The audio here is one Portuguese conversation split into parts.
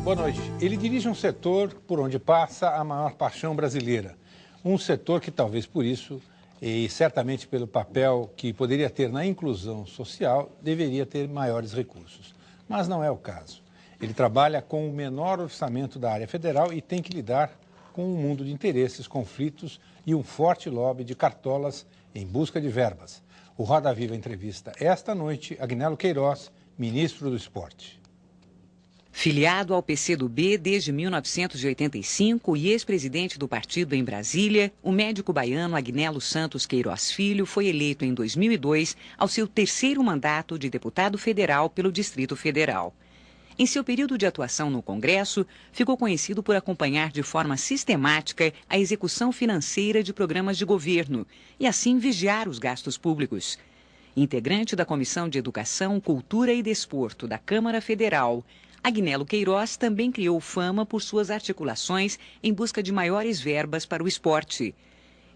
Boa noite. Ele dirige um setor por onde passa a maior paixão brasileira. Um setor que talvez por isso, e certamente pelo papel que poderia ter na inclusão social, deveria ter maiores recursos. Mas não é o caso. Ele trabalha com o menor orçamento da área federal e tem que lidar com um mundo de interesses, conflitos e um forte lobby de cartolas em busca de verbas. O Roda Viva entrevista esta noite Agnello Queiroz, ministro do Esporte. Filiado ao PCdoB desde 1985 e ex-presidente do partido em Brasília, o médico baiano Agnello Santos Queiroz Filho foi eleito em 2002 ao seu terceiro mandato de deputado federal pelo Distrito Federal. Em seu período de atuação no Congresso, ficou conhecido por acompanhar de forma sistemática a execução financeira de programas de governo e assim vigiar os gastos públicos. Integrante da Comissão de Educação, Cultura e Desporto da Câmara Federal, Agnello Queiroz também criou fama por suas articulações em busca de maiores verbas para o esporte.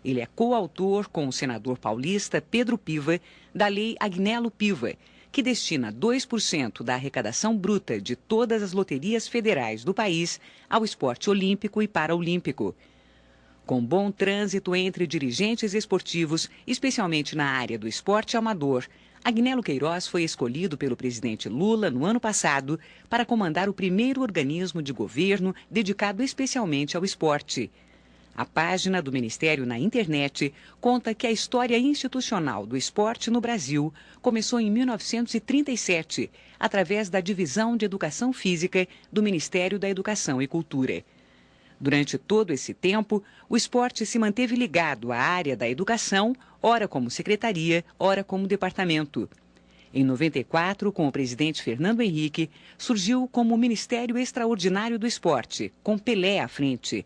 Ele é coautor com o senador paulista Pedro Piva da Lei Agnello Piva, que destina 2% da arrecadação bruta de todas as loterias federais do país ao esporte olímpico e paraolímpico. Com bom trânsito entre dirigentes esportivos, especialmente na área do esporte amador, Agnello Queiroz foi escolhido pelo presidente Lula no ano passado para comandar o primeiro organismo de governo dedicado especialmente ao esporte. A página do Ministério na internet conta que a história institucional do esporte no Brasil começou em 1937, através da Divisão de Educação Física do Ministério da Educação e Cultura. Durante todo esse tempo, o esporte se manteve ligado à área da educação, ora como secretaria, ora como departamento. Em 94, com o presidente Fernando Henrique, surgiu como o Ministério Extraordinário do Esporte, com Pelé à frente.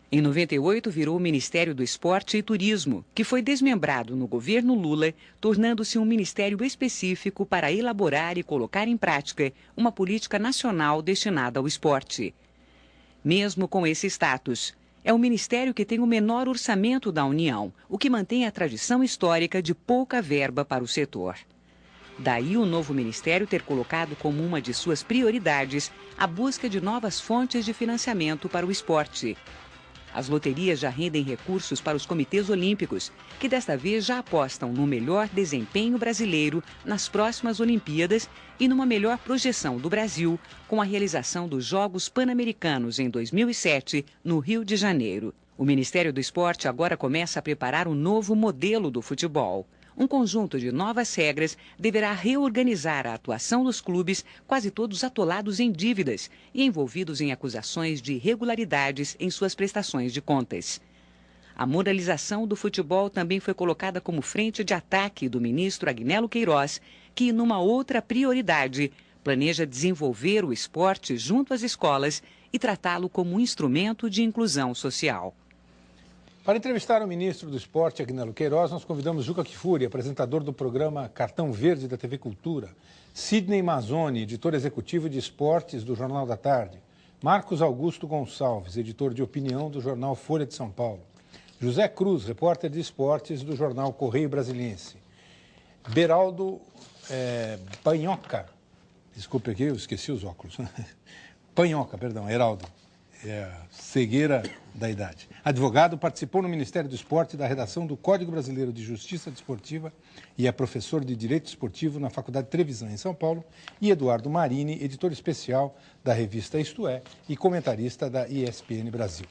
Em 98, virou o Ministério do Esporte e Turismo, que foi desmembrado no governo Lula, tornando-se um ministério específico para elaborar e colocar em prática uma política nacional destinada ao esporte. Mesmo com esse status, é o ministério que tem o menor orçamento da União, o que mantém a tradição histórica de pouca verba para o setor. Daí o novo ministério ter colocado como uma de suas prioridades a busca de novas fontes de financiamento para o esporte. As loterias já rendem recursos para os comitês olímpicos, que desta vez já apostam no melhor desempenho brasileiro nas próximas Olimpíadas e numa melhor projeção do Brasil com a realização dos Jogos Pan-Americanos em 2007, no Rio de Janeiro. O Ministério do Esporte agora começa a preparar um novo modelo do futebol. Um conjunto de novas regras deverá reorganizar a atuação dos clubes, quase todos atolados em dívidas e envolvidos em acusações de irregularidades em suas prestações de contas. A moralização do futebol também foi colocada como frente de ataque do ministro Agnello Queiroz, que, numa outra prioridade, planeja desenvolver o esporte junto às escolas e tratá-lo como um instrumento de inclusão social. Para entrevistar o ministro do Esporte, Agnello Queiroz, nós convidamos Juca Kfouri, apresentador do programa Cartão Verde da TV Cultura, Sidney Mazzoni, editor executivo de esportes do Jornal da Tarde, Marcos Augusto Gonçalves, editor de opinião do jornal Folha de São Paulo, José Cruz, repórter de esportes do jornal Correio Brasiliense, Beraldo Panhoca, desculpe aqui, eu esqueci os óculos, Panhoca, perdão, Heraldo. Cegueira da idade. Advogado, participou no Ministério do Esporte da redação do Código Brasileiro de Justiça Desportiva e é professor de Direito Esportivo na Faculdade de Trevisan, em São Paulo. E Eduardo Marini, editor especial da revista Isto É e comentarista da ESPN Brasil.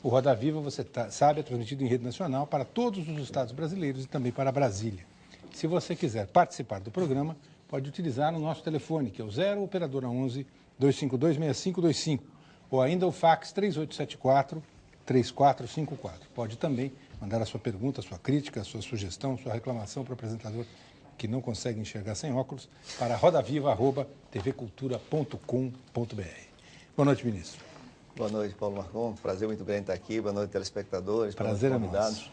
O Roda Viva, você sabe, é transmitido em rede nacional para todos os estados brasileiros e também para Brasília. Se você quiser participar do programa, pode utilizar o nosso telefone, que é o 0 operadora 11 252 6525. Ou ainda o fax 3874-3454. Pode também mandar a sua pergunta, a sua crítica, a sua sugestão, a sua reclamação para o apresentador que não consegue enxergar sem óculos para rodaviva@tvcultura.com.br. Boa noite, ministro. Boa noite, Paulo Marcon. Prazer muito grande estar aqui. Boa noite, telespectadores. Prazer é nosso.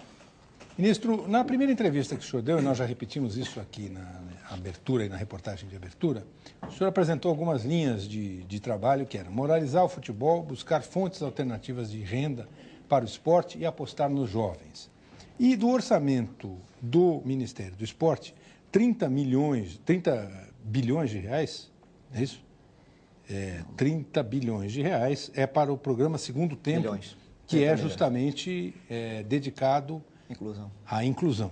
Ministro, na primeira entrevista que o senhor deu, e nós já repetimos isso aqui na abertura e na reportagem de abertura, o senhor apresentou algumas linhas de trabalho que eram moralizar o futebol, buscar fontes alternativas de renda para o esporte e apostar nos jovens. E do orçamento do Ministério do Esporte, 30 bilhões de reais, é isso? 30 bilhões de reais é para o programa Segundo Tempo, Milhões. que é 30 justamente dedicado Inclusão. à inclusão.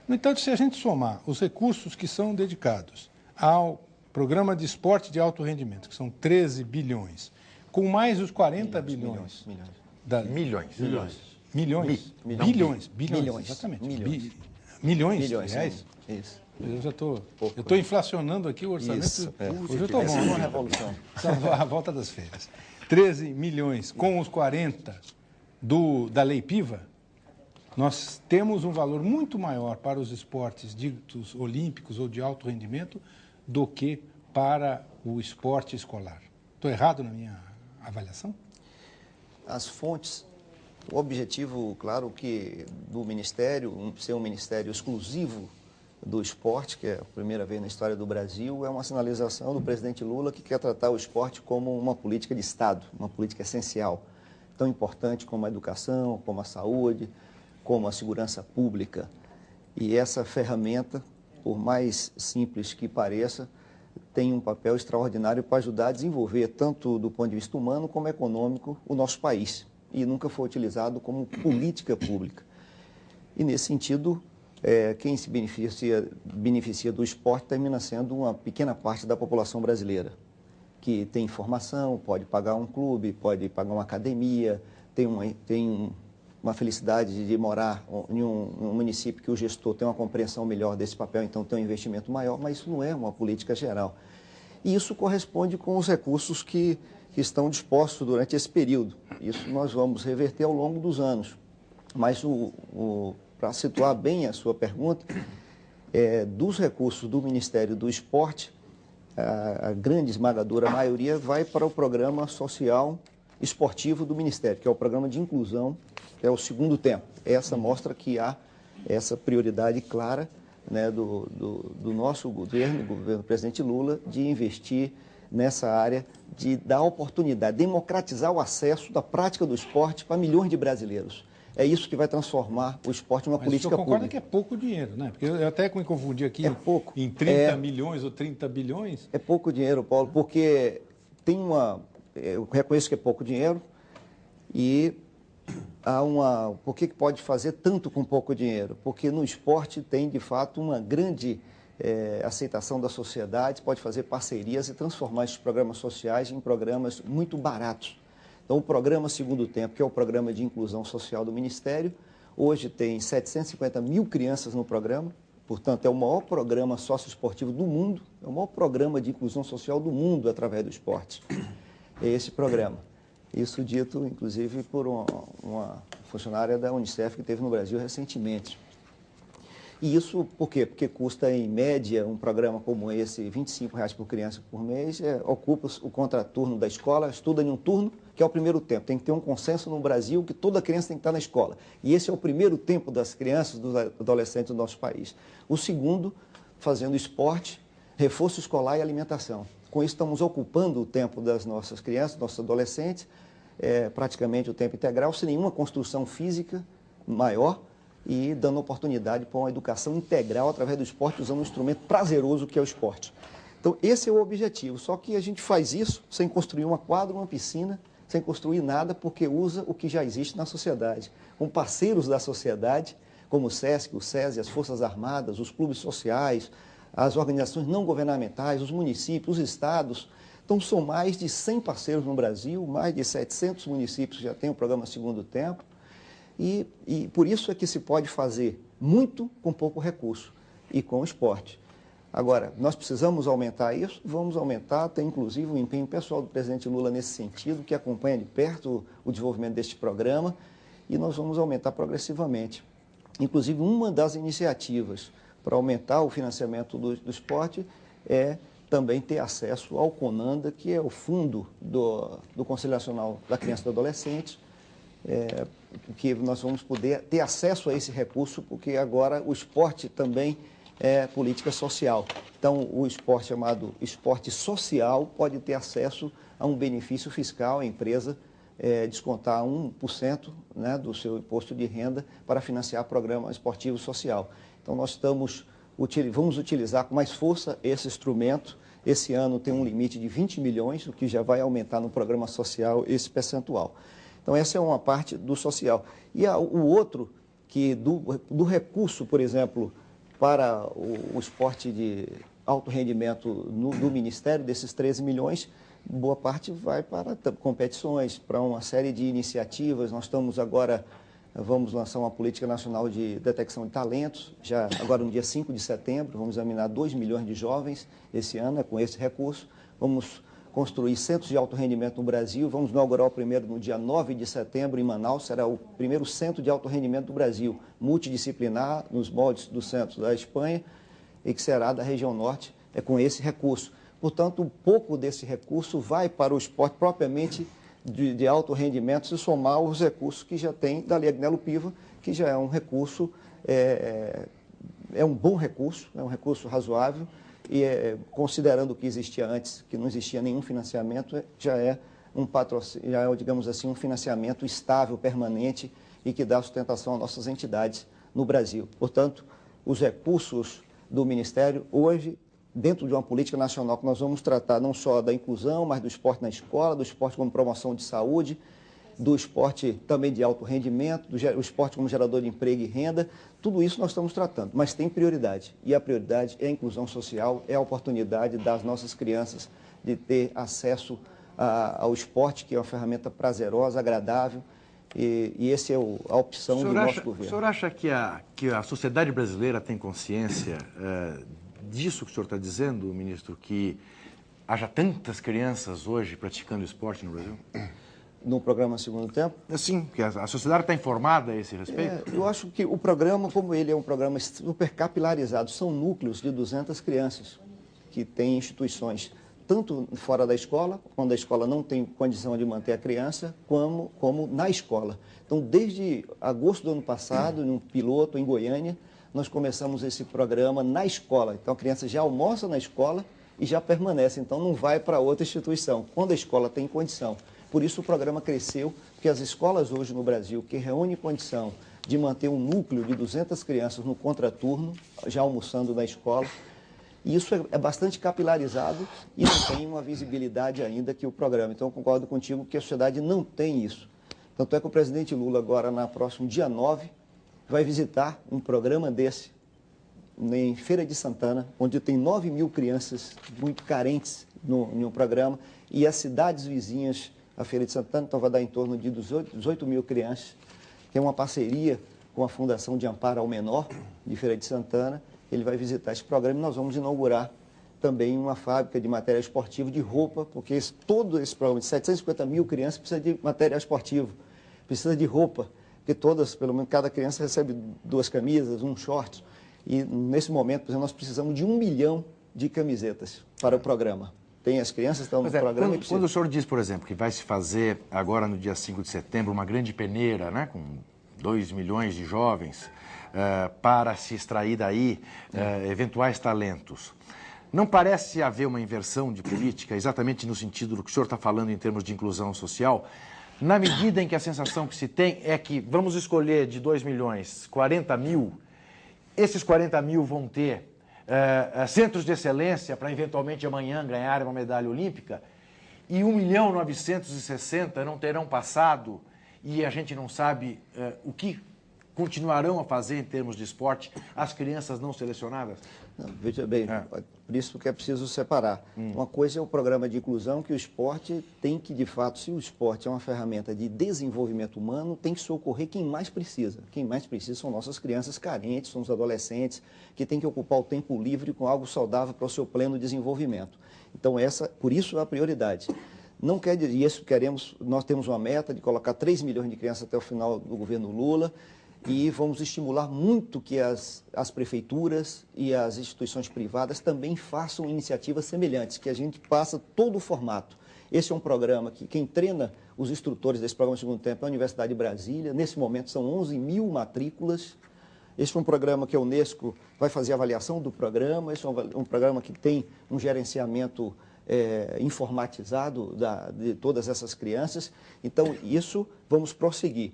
No entanto, se a gente somar os recursos que são dedicados ao programa de esporte de alto rendimento, que são 13 bilhões, com mais os 40 bilhões... Milhões. Bilhões, exatamente. Milhões de reais? Isso. Eu já estou inflacionando aqui o orçamento. Isso, Hoje eu estou bom. Uma revolução. A volta das férias. 13 milhões com os 40 da Lei Piva, nós temos um valor muito maior para os esportes ditos olímpicos ou de alto rendimento do que para o esporte escolar. Estou errado na minha avaliação? As fontes, o objetivo, claro, que do Ministério, ser um ministério exclusivo do esporte, que é a primeira vez na história do Brasil, é uma sinalização do presidente Lula que quer tratar o esporte como uma política de Estado, uma política essencial, tão importante como a educação, como a saúde, como a segurança pública. E essa ferramenta, por mais simples que pareça, tem um papel extraordinário para ajudar a desenvolver, tanto do ponto de vista humano como econômico, o nosso país. E nunca foi utilizado como política pública. E, nesse sentido, quem se beneficia do esporte termina sendo uma pequena parte da população brasileira, que tem formação, pode pagar um clube, pode pagar uma academia, tem uma felicidade de morar em um município que o gestor tem uma compreensão melhor desse papel, então tem um investimento maior, mas isso não é uma política geral. E isso corresponde com os recursos que estão dispostos durante esse período. Isso nós vamos reverter ao longo dos anos. Mas, para situar bem a sua pergunta, dos recursos do Ministério do Esporte, a grande esmagadora maioria vai para o programa social esportivo do Ministério, que é o programa de inclusão, que é o Segundo Tempo. Essa mostra que há essa prioridade clara, né, do nosso governo do presidente Lula, de investir nessa área, de dar oportunidade, democratizar o acesso da prática do esporte para milhões de brasileiros. É isso que vai transformar o esporte numa política pública. Mas o senhor concorda que é pouco dinheiro, né? Porque eu até me confundi aqui em 30 milhões ou 30 bilhões. É pouco dinheiro, Paulo, porque eu reconheço que é pouco dinheiro e por que pode fazer tanto com pouco dinheiro? Porque no esporte tem, de fato, uma grande aceitação da sociedade, pode fazer parcerias e transformar esses programas sociais em programas muito baratos. Então, o programa Segundo Tempo, que é o programa de inclusão social do Ministério, hoje tem 750 mil crianças no programa, portanto, é o maior programa socioesportivo do mundo, é o maior programa de inclusão social do mundo através do esporte. É esse programa. Isso dito, inclusive, por uma funcionária da Unicef que esteve no Brasil recentemente. E isso por quê? Porque custa, em média, um programa como esse, R$ 25 por criança por mês, ocupa o contraturno da escola, estuda em um turno, que é o primeiro tempo. Tem que ter um consenso no Brasil que toda criança tem que estar na escola. E esse é o primeiro tempo das crianças, dos adolescentes do nosso país. O segundo, fazendo esporte, reforço escolar e alimentação. Com isso, estamos ocupando o tempo das nossas crianças, dos nossos adolescentes, praticamente o tempo integral, sem nenhuma construção física maior, e dando oportunidade para uma educação integral através do esporte, usando um instrumento prazeroso que é o esporte. Então, esse é o objetivo, só que a gente faz isso sem construir uma quadra, uma piscina, sem construir nada, porque usa o que já existe na sociedade. Com parceiros da sociedade, como o SESC, o SESI, as Forças Armadas, os clubes sociais, as organizações não governamentais, os municípios, os estados. Então, são mais de 100 parceiros no Brasil, mais de 700 municípios já têm o programa Segundo Tempo. E por isso é que se pode fazer muito com pouco recurso e com o esporte. Agora, nós precisamos aumentar isso, vamos aumentar, tem inclusive o empenho pessoal do presidente Lula nesse sentido, que acompanha de perto o desenvolvimento deste programa, e nós vamos aumentar progressivamente. Inclusive, uma das iniciativas para aumentar o financiamento do esporte é também ter acesso ao CONANDA, que é o fundo do Conselho Nacional da Criança e do Adolescente, que nós vamos poder ter acesso a esse recurso, porque agora o esporte também é política social. Então, o esporte chamado esporte social pode ter acesso a um benefício fiscal, a empresa descontar 1%, né, do seu imposto de renda para financiar programa esportivo social. Então, nós vamos utilizar com mais força esse instrumento Esse ano tem um limite de 20 milhões, o que já vai aumentar no programa social esse percentual. Então, essa é uma parte do social. E o outro, que do recurso, por exemplo, para o esporte de alto rendimento do Ministério, desses 13 milhões, boa parte vai para competições, para uma série de iniciativas. Nós estamos agora, vamos lançar uma política nacional de detecção de talentos, já agora no dia 5 de setembro, vamos examinar 2 milhões de jovens esse ano, com esse recurso. Vamos construir centros de alto rendimento no Brasil, vamos inaugurar o primeiro no dia 9 de setembro em Manaus, será o primeiro centro de alto rendimento do Brasil, multidisciplinar, nos moldes do centro da Espanha, e que será da região norte, com esse recurso. Portanto, um pouco desse recurso vai para o esporte propriamente de alto rendimento, se somar aos recursos que já tem da Lei Agnello Piva, que já é um recurso, é um bom recurso, é um recurso razoável, e considerando o que existia antes, que não existia nenhum financiamento, já é um patrocínio, já é, digamos assim, um financiamento estável, permanente e que dá sustentação às nossas entidades no Brasil. Portanto, os recursos do Ministério hoje, dentro de uma política nacional que nós vamos tratar não só da inclusão, mas do esporte na escola, do esporte como promoção de saúde, do esporte também de alto rendimento, do esporte como gerador de emprego e renda, tudo isso nós estamos tratando, mas tem prioridade. E a prioridade é a inclusão social, é a oportunidade das nossas crianças de ter acesso ao esporte, que é uma ferramenta prazerosa, agradável, e essa é a opção do nosso governo. O senhor acha que a sociedade brasileira tem consciência disso que o senhor está dizendo, ministro, que haja tantas crianças hoje praticando esporte no Brasil? No programa Segundo Tempo? Sim, que a sociedade está informada a esse respeito? Eu acho que o programa, como ele é um programa super capilarizado, são núcleos de 200 crianças que têm instituições, tanto fora da escola, quando a escola não tem condição de manter a criança, como na escola. Então, desde agosto do ano passado, num piloto em Goiânia, nós começamos esse programa na escola. Então, a criança já almoça na escola e já permanece, então não vai para outra instituição, quando a escola tem condição. Por isso o programa cresceu, porque as escolas hoje no Brasil, que reúnem condição de manter um núcleo de 200 crianças no contraturno, já almoçando na escola, e isso é bastante capilarizado e não tem uma visibilidade ainda que o programa. Então, eu concordo contigo que a sociedade não tem isso. Tanto é que o presidente Lula, agora, no próximo dia 9, vai visitar um programa desse em Feira de Santana, onde tem 9 mil crianças muito carentes no programa, e as cidades vizinhas à Feira de Santana, então vai dar em torno de 18 mil crianças, que é uma parceria com a Fundação de Amparo ao Menor, de Feira de Santana. Ele vai visitar esse programa e nós vamos inaugurar também uma fábrica de material esportivo de roupa, porque todo esse programa de 750 mil crianças precisa de material esportivo, precisa de roupa, porque todas, pelo menos cada criança recebe 2 camisas, um short, e nesse momento, por exemplo, nós precisamos de 1 milhão de camisetas para o programa. Tem as crianças que estão no programa. Quando o senhor diz, por exemplo, que vai se fazer agora no dia 5 de setembro uma grande peneira, né, com 2 milhões de jovens, para se extrair daí eventuais talentos, não parece haver uma inversão de política, exatamente no sentido do que o senhor está falando em termos de inclusão social, na medida em que a sensação que se tem é que vamos escolher de 2 milhões 40 mil, esses 40 mil vão ter centros de excelência para eventualmente amanhã ganhar uma medalha olímpica, e 1.960.000 não terão passado e a gente não sabe o que continuarão a fazer em termos de esporte as crianças não selecionadas? Não, veja bem, por isso que é preciso separar. Uma coisa é o programa de inclusão, que o esporte tem que, de fato, se o esporte é uma ferramenta de desenvolvimento humano, tem que socorrer quem mais precisa. Quem mais precisa são nossas crianças carentes, são os adolescentes, que têm que ocupar o tempo livre com algo saudável para o seu pleno desenvolvimento. Então, por isso é a prioridade. Não quer dizer, e isso queremos, nós temos uma meta de colocar 3 milhões de crianças até o final do governo Lula, e vamos estimular muito que as prefeituras e as instituições privadas também façam iniciativas semelhantes, que a gente passa todo o formato. Esse é um programa que quem treina os instrutores desse programa Segundo Tempo é a Universidade de Brasília. Nesse momento são 11 mil matrículas. Esse é um programa que a Unesco vai fazer a avaliação do programa. Esse é um programa que tem um gerenciamento informatizado de todas essas crianças. Então, isso vamos prosseguir.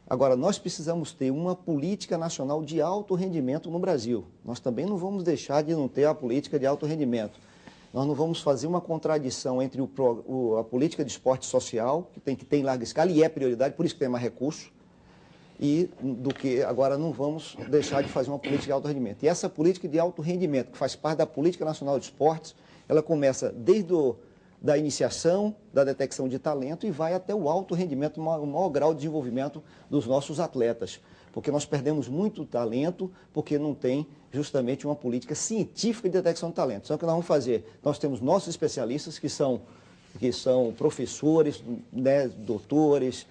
Agora, nós precisamos ter uma política nacional de alto rendimento no Brasil. Nós também não vamos deixar de não ter a política de alto rendimento. Nós não vamos fazer uma contradição entre a política de esporte social, que tem larga escala e é prioridade, por isso que tem mais recursos, e do que agora não vamos deixar de fazer uma política de alto rendimento. E essa política de alto rendimento, que faz parte da Política Nacional de Esportes, ela começa desde da iniciação, da detecção de talento e vai até o alto rendimento, o maior grau de desenvolvimento dos nossos atletas. Porque nós perdemos muito talento, porque não tem justamente uma política científica de detecção de talento. Então, o que nós vamos fazer? Nós temos nossos especialistas, que são professores, né, doutores,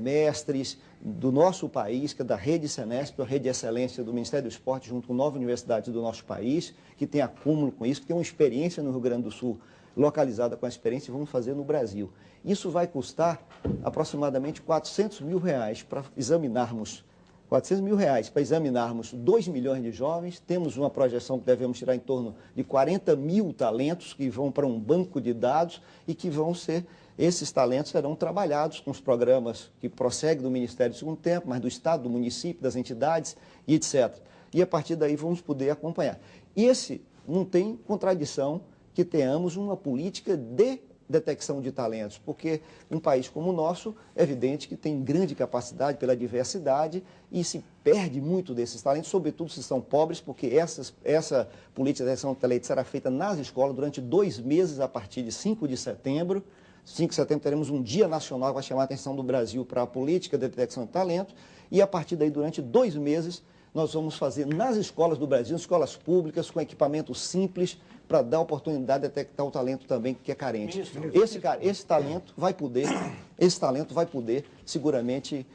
mestres do nosso país, que é da Rede Senesp, a Rede de Excelência do Ministério do Esporte, junto com 9 universidades do nosso país, que tem acúmulo com isso, que tem uma experiência no Rio Grande do Sul, localizada com a experiência, e vamos fazer no Brasil. Isso vai custar aproximadamente R$400 mil para examinarmos 2 milhões de jovens. Temos uma projeção que devemos tirar em torno de 40 mil talentos que vão para um banco de dados e que esses talentos serão trabalhados com os programas que prosseguem do Ministério do Segundo Tempo, mas do Estado, do município, das entidades e etc. E a partir daí vamos poder acompanhar. Não tem contradição que tenhamos uma política de detecção de talentos, porque um país como o nosso é evidente que tem grande capacidade pela diversidade e se perde muito desses talentos, sobretudo se são pobres, porque essa política de detecção de talentos será feita nas escolas durante 2 meses, a partir de 5 de setembro. 5 de setembro teremos um dia nacional que vai chamar a atenção do Brasil para a política de detecção de talentos e a partir daí, durante 2 meses, nós vamos fazer nas escolas do Brasil, escolas públicas, com equipamento simples, para dar oportunidade de detectar o talento também que é carente. Esse talento vai poder seguramente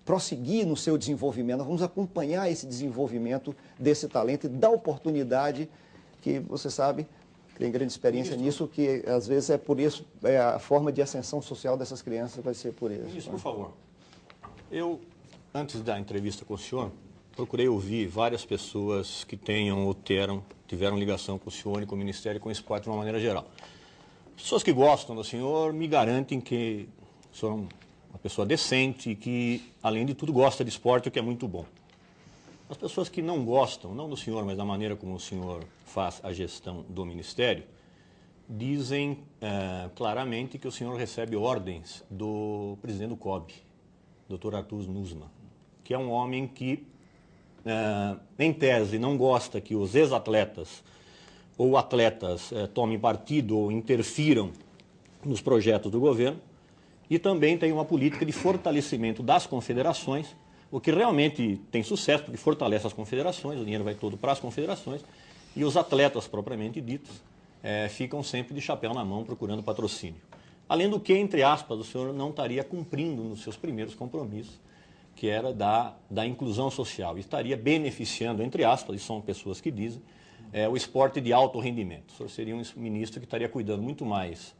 prosseguir no seu desenvolvimento. Nós vamos acompanhar esse desenvolvimento desse talento e dar oportunidade, que você sabe, tem grande experiência nisso, que às vezes é por isso, a forma de ascensão social dessas crianças vai ser por isso. Ministro, por favor. Antes da entrevista com o senhor, procurei ouvir várias pessoas que tenham ou tiveram ligação com o senhor e com o Ministério e com o esporte de uma maneira geral. Pessoas que gostam do senhor me garantem que o senhor é uma pessoa decente e que, além de tudo, gosta de esporte, o que é muito bom. As pessoas que não gostam, não do senhor, mas da maneira como o senhor faz a gestão do Ministério, dizem claramente que o senhor recebe ordens do presidente do COB, Dr. Arthur Nussmann, que é um homem que, em tese, não gosta que os ex-atletas ou atletas tomem partido ou interfiram nos projetos do governo, e também tem uma política de fortalecimento das confederações, o que realmente tem sucesso, porque fortalece as confederações, o dinheiro vai todo para as confederações, e os atletas propriamente ditos ficam sempre de chapéu na mão procurando patrocínio. Além do que, entre aspas, o senhor não estaria cumprindo nos seus primeiros compromissos, que era da inclusão social, e estaria beneficiando, entre aspas, e são pessoas que dizem, o esporte de alto rendimento. O senhor seria um ministro que estaria cuidando muito mais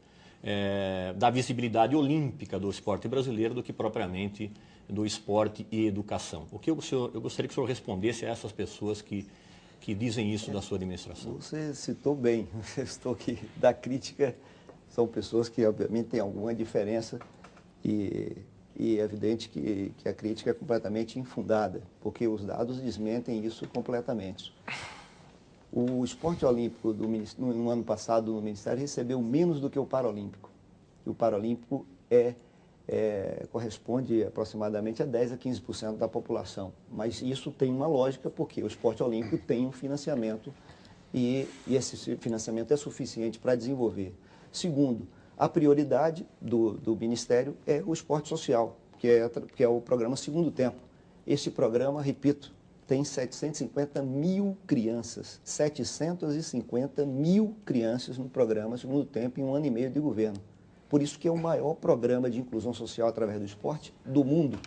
da visibilidade olímpica do esporte brasileiro do que propriamente do esporte e educação. Eu gostaria que o senhor respondesse a essas pessoas que dizem isso da sua administração. Você citou bem, você citou que da crítica são pessoas que obviamente têm alguma diferença e é evidente que a crítica é completamente infundada, porque os dados desmentem isso completamente. O esporte olímpico no ano passado no Ministério recebeu menos do que o Paralímpico. E o Paralímpico corresponde aproximadamente a 10% a 15% da população. Mas isso tem uma lógica, porque o esporte olímpico tem um financiamento e esse financiamento é suficiente para desenvolver. Segundo, a prioridade do Ministério é o esporte social, que é o programa Segundo Tempo. Este programa, repito, tem 750 mil crianças, 750 mil crianças no programa Segundo Tempo em 1 ano e meio de governo. Por isso que é o maior programa de inclusão social através do esporte do mundo.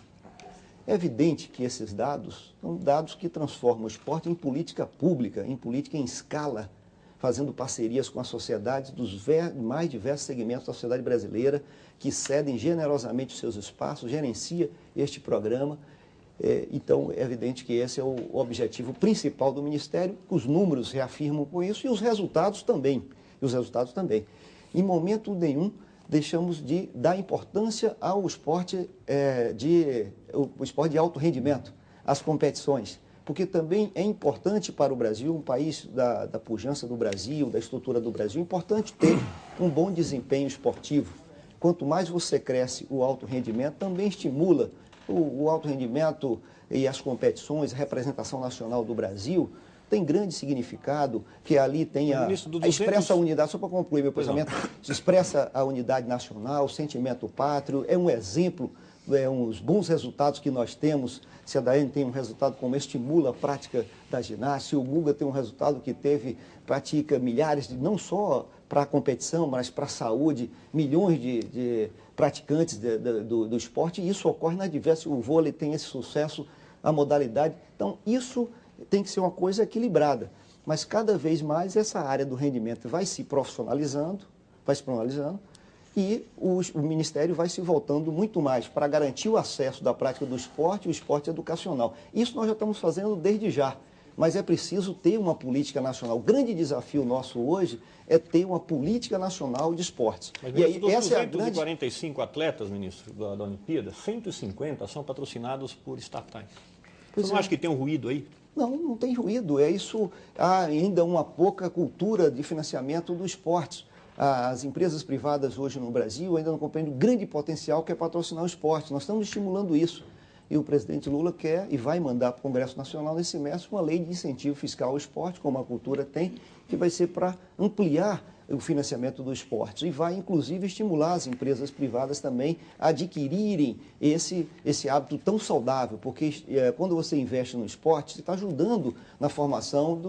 É evidente que esses dados são dados que transformam o esporte em política pública, em política em escala, fazendo parcerias com as sociedades dos mais diversos segmentos da sociedade brasileira, que cedem generosamente os seus espaços, gerencia este programa. Então, é evidente que esse é o objetivo principal do Ministério, os números reafirmam com isso e os resultados também. Em momento nenhum, deixamos de dar importância ao esporte, o esporte de alto rendimento, às competições. porque também é importante para o Brasil, um país da pujança do Brasil, da estrutura do Brasil, é importante ter um bom desempenho esportivo. Quanto mais você cresce o alto rendimento, também estimula o alto rendimento e as competições, a representação nacional do Brasil, tem grande significado, que ali tem expressa a unidade, só para concluir meu pensamento, expressa a unidade nacional, o sentimento pátrio, é um exemplo, uns bons resultados que nós temos. Se a Daiane tem um resultado como estimula a prática da ginástica, o Guga tem um resultado que pratica milhares, não só para a competição, mas para a saúde, milhões de praticantes do esporte, e isso ocorre na diversidade. O vôlei tem esse sucesso, a modalidade. Então, isso tem que ser uma coisa equilibrada, mas cada vez mais essa área do rendimento vai se profissionalizando, e o Ministério vai se voltando muito mais para garantir o acesso da prática do esporte e o esporte educacional. Isso nós já estamos fazendo desde já, mas é preciso ter uma política nacional. O grande desafio nosso hoje é ter uma política nacional de esportes. Mas, e aí, essa é a 245 atletas, ministro, da Olimpíada, 150 são patrocinados por estatais. Você não acha que tem um ruído aí? Não, não tem ruído. É isso, há ainda uma pouca cultura de financiamento do esporte. As empresas privadas hoje no Brasil ainda não compreendem o grande potencial que é patrocinar o esporte. Nós estamos estimulando isso. E o presidente Lula quer e vai mandar para o Congresso Nacional nesse semestre uma lei de incentivo fiscal ao esporte, como a cultura tem, que vai ser para ampliar o financiamento do esporte e vai, inclusive, estimular as empresas privadas também a adquirirem esse hábito tão saudável, porque quando você investe no esporte, você está ajudando na formação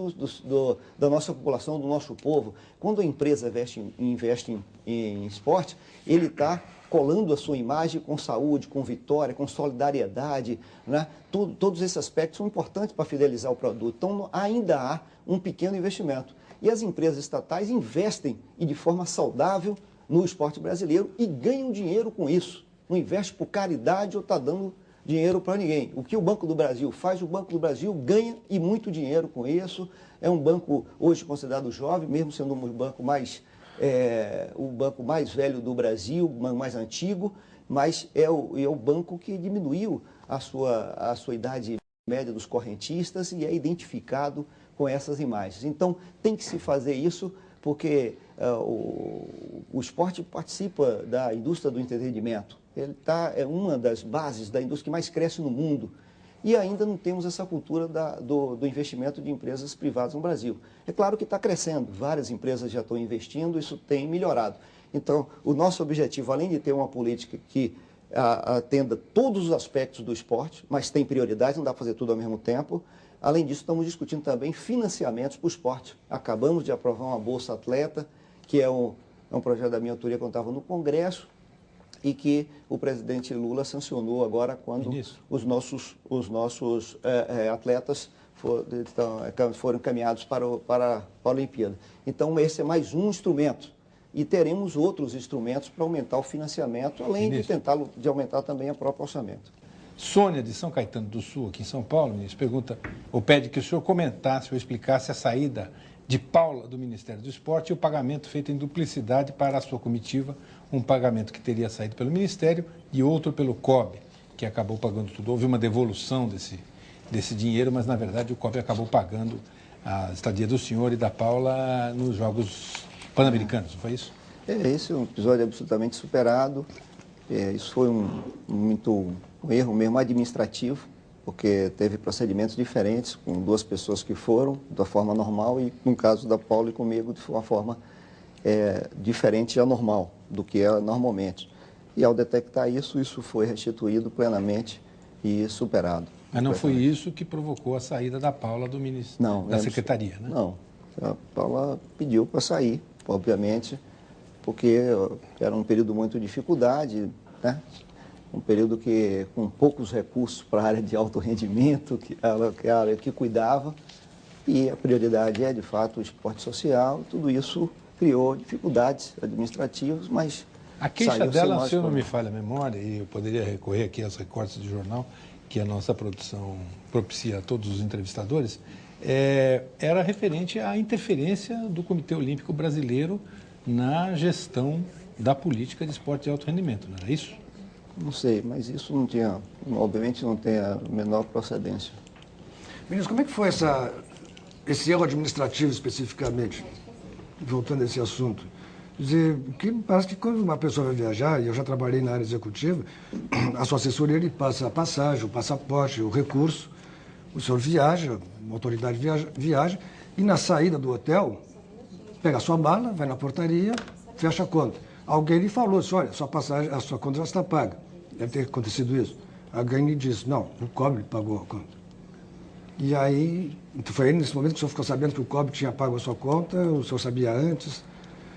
da nossa população, do nosso povo. Quando a empresa investe em esporte, ele está colando a sua imagem com saúde, com vitória, com solidariedade, né? Todos esses aspectos são importantes para fidelizar o produto. Então, ainda há um pequeno investimento. E as empresas estatais investem e de forma saudável no esporte brasileiro e ganham dinheiro com isso. Não investe por caridade ou está dando dinheiro para ninguém. O que o Banco do Brasil faz, o Banco do Brasil ganha e muito dinheiro com isso. É um banco hoje considerado jovem, mesmo sendo um banco o banco mais velho do Brasil, o banco mais antigo, mas é o banco que diminuiu a sua idade média dos correntistas e é identificado com essas imagens. Então, tem que se fazer isso porque o esporte participa da indústria do entretenimento. Ele é uma das bases da indústria que mais cresce no mundo. E ainda não temos essa cultura do investimento de empresas privadas no Brasil. É claro que está crescendo, várias empresas já estão investindo, isso tem melhorado. Então, o nosso objetivo, além de ter uma política que atenda todos os aspectos do esporte, mas tem prioridade, não dá para fazer tudo ao mesmo tempo. Além disso, estamos discutindo também financiamentos para o esporte. Acabamos de aprovar uma Bolsa Atleta, que é um projeto da minha autoria quando estava no Congresso, e que o presidente Lula sancionou agora quando os nossos atletas foram encaminhados para a Olimpíada. Então, esse é mais um instrumento. E teremos outros instrumentos para aumentar o financiamento, além de aumentar também o próprio orçamento. Sônia, de São Caetano do Sul, aqui em São Paulo, ministro, pergunta, ou pede que o senhor comentasse ou explicasse a saída de Paula do Ministério do Esporte e o pagamento feito em duplicidade para a sua comitiva, um pagamento que teria saído pelo Ministério e outro pelo COB, que acabou pagando tudo. Houve uma devolução desse dinheiro, mas, na verdade, o COB acabou pagando a estadia do senhor e da Paula nos Jogos Pan-Americanos, não foi isso? Esse é um episódio absolutamente superado. Isso foi um erro mesmo administrativo, porque teve procedimentos diferentes com duas pessoas que foram da forma normal e, no caso da Paula e comigo, de uma forma diferente e anormal do que é normalmente. E ao detectar isso foi restituído plenamente e superado. Mas não foi isso que provocou a saída da Paula do da Secretaria, né? Não, a Paula pediu para sair, obviamente, porque era um período muito de dificuldade, né? Um período com poucos recursos para a área de alto rendimento, que é a área que cuidava, e a prioridade é, de fato, o esporte social. Tudo isso criou dificuldades administrativas, mas a queixa dela, se eu não me falha a memória, e eu poderia recorrer aqui aos recortes de jornal, que a nossa produção propicia a todos os entrevistadores, era referente à interferência do Comitê Olímpico Brasileiro na gestão da política de esporte de alto rendimento, não era isso? Não sei, mas isso obviamente não tem a menor procedência. Ministro, como é que foi esse erro administrativo especificamente? Voltando a esse assunto. Quer dizer, que parece que quando uma pessoa vai viajar, e eu já trabalhei na área executiva, a sua assessoria lhe passa a passagem, o passaporte, o recurso, o senhor viaja, uma autoridade viaja, e na saída do hotel, pega a sua mala, vai na portaria, fecha a conta. Alguém lhe falou assim, olha, a sua conta já está paga. Deve ter acontecido isso. Alguém lhe disse, não, o COB pagou a conta. E aí, foi aí nesse momento que o senhor ficou sabendo que o COB tinha pago a sua conta, o senhor sabia antes?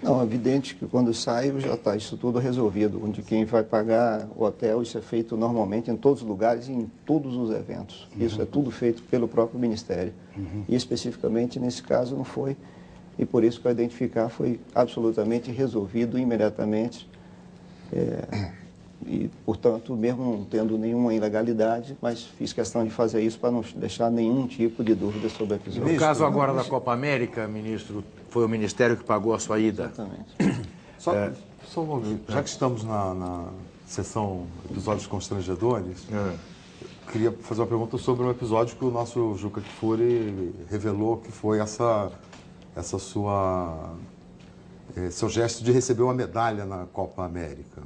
Não, é evidente que quando saio já está isso tudo resolvido. Onde quem vai pagar o hotel, isso é feito normalmente em todos os lugares e em todos os eventos. Isso é tudo feito pelo próprio Ministério. E especificamente nesse caso não foi. E por isso, para identificar, foi absolutamente resolvido imediatamente. E, portanto, mesmo não tendo nenhuma ilegalidade, mas fiz questão de fazer isso para não deixar nenhum tipo de dúvida sobre o episódio. No caso agora da Copa América, ministro, foi o Ministério que pagou a sua ida? Exatamente. Só um momento. Já que estamos na sessão episódios constrangedores, queria fazer uma pergunta sobre um episódio que o nosso Juca Kfouri revelou, que foi seu gesto de receber uma medalha na Copa América.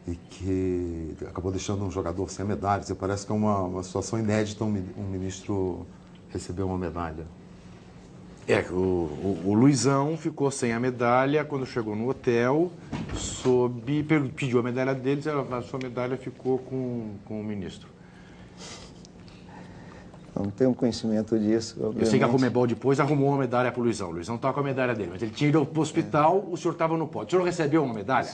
E que acabou deixando um jogador sem medalha. Você parece que é uma situação inédita um ministro receber uma medalha. O Luizão ficou sem a medalha quando chegou no hotel, pediu a medalha deles, a sua medalha ficou com o ministro. Não tenho conhecimento disso. Eu sei que a Conmebol depois arrumou uma medalha para o Luizão. O Luizão estava com a medalha dele, mas ele tinha ido para o hospital, o senhor estava no pódio. O senhor recebeu uma medalha?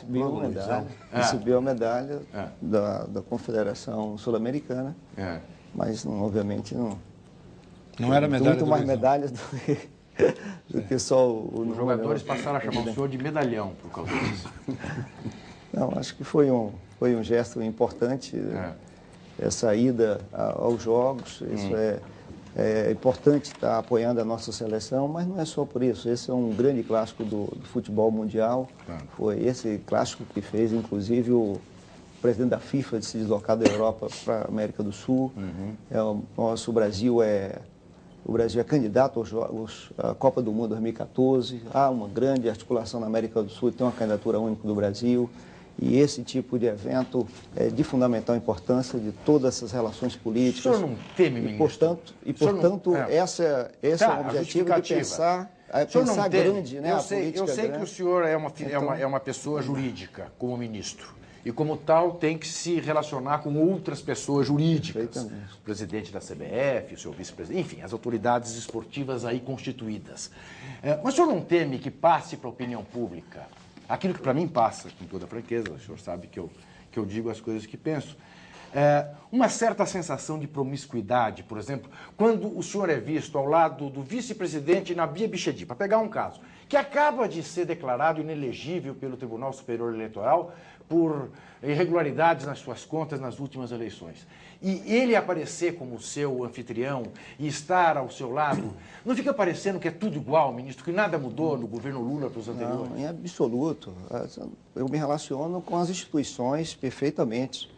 Recebeu a medalha da Confederação Sul-Americana, mas obviamente não... Não era medalha muito mais medalhas do que só Os jogadores passaram a chamar o senhor de medalhão por causa disso. Não, acho que foi um gesto importante. Essa ida aos Jogos, isso é importante estar apoiando a nossa seleção, mas não é só por isso. Esse é um grande clássico do futebol mundial. Foi esse clássico que fez, inclusive, o presidente da FIFA de se deslocar da Europa para a América do Sul. O Brasil é candidato à Copa do Mundo 2014. Há uma grande articulação na América do Sul, tem uma candidatura única do Brasil. E esse tipo de evento é de fundamental importância de todas essas relações políticas. O senhor não teme, ministro? Portanto, esse é o objetivo de pensar grande, né? Eu sei que o senhor é uma pessoa jurídica, como ministro. E, como tal, tem que se relacionar com outras pessoas jurídicas. O presidente da CBF, o seu vice-presidente, enfim, as autoridades esportivas aí constituídas. Mas o senhor não teme que passe para a opinião pública aquilo que para mim passa, com toda franqueza, o senhor sabe que eu digo as coisas que penso, uma certa sensação de promiscuidade, por exemplo, quando o senhor é visto ao lado do vice-presidente Nabih Bichedi, para pegar um caso, que acaba de ser declarado inelegível pelo Tribunal Superior Eleitoral por irregularidades nas suas contas nas últimas eleições. E ele aparecer como seu anfitrião e estar ao seu lado, não fica parecendo que é tudo igual, ministro, que nada mudou no governo Lula para os anteriores? Não, em absoluto. Eu me relaciono com as instituições perfeitamente.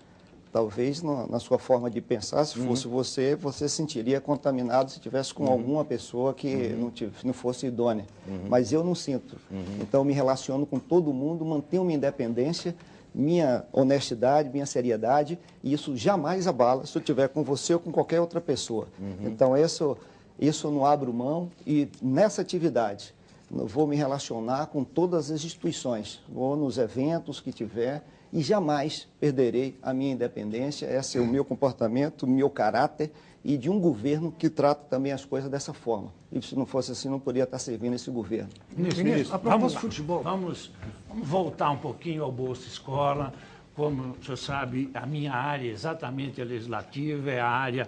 Talvez na sua forma de pensar, se fosse você se sentiria contaminado se estivesse com alguma pessoa que não fosse idônea. Mas eu não sinto. Então, eu me relaciono com todo mundo, mantenho minha independência, minha honestidade, minha seriedade, e isso jamais abala se eu estiver com você ou com qualquer outra pessoa. Então, isso eu não abro mão, e nessa atividade eu vou me relacionar com todas as instituições, vou nos eventos que tiver, e jamais perderei a minha independência. Esse é o meu comportamento, o meu caráter, e de um governo que trata também as coisas dessa forma. E se não fosse assim, não poderia estar servindo esse governo. Ministro, a propósito de futebol. Vamos voltar um pouquinho ao Bolsa Escola. Como o senhor sabe, a minha área exatamente é legislativa, é a área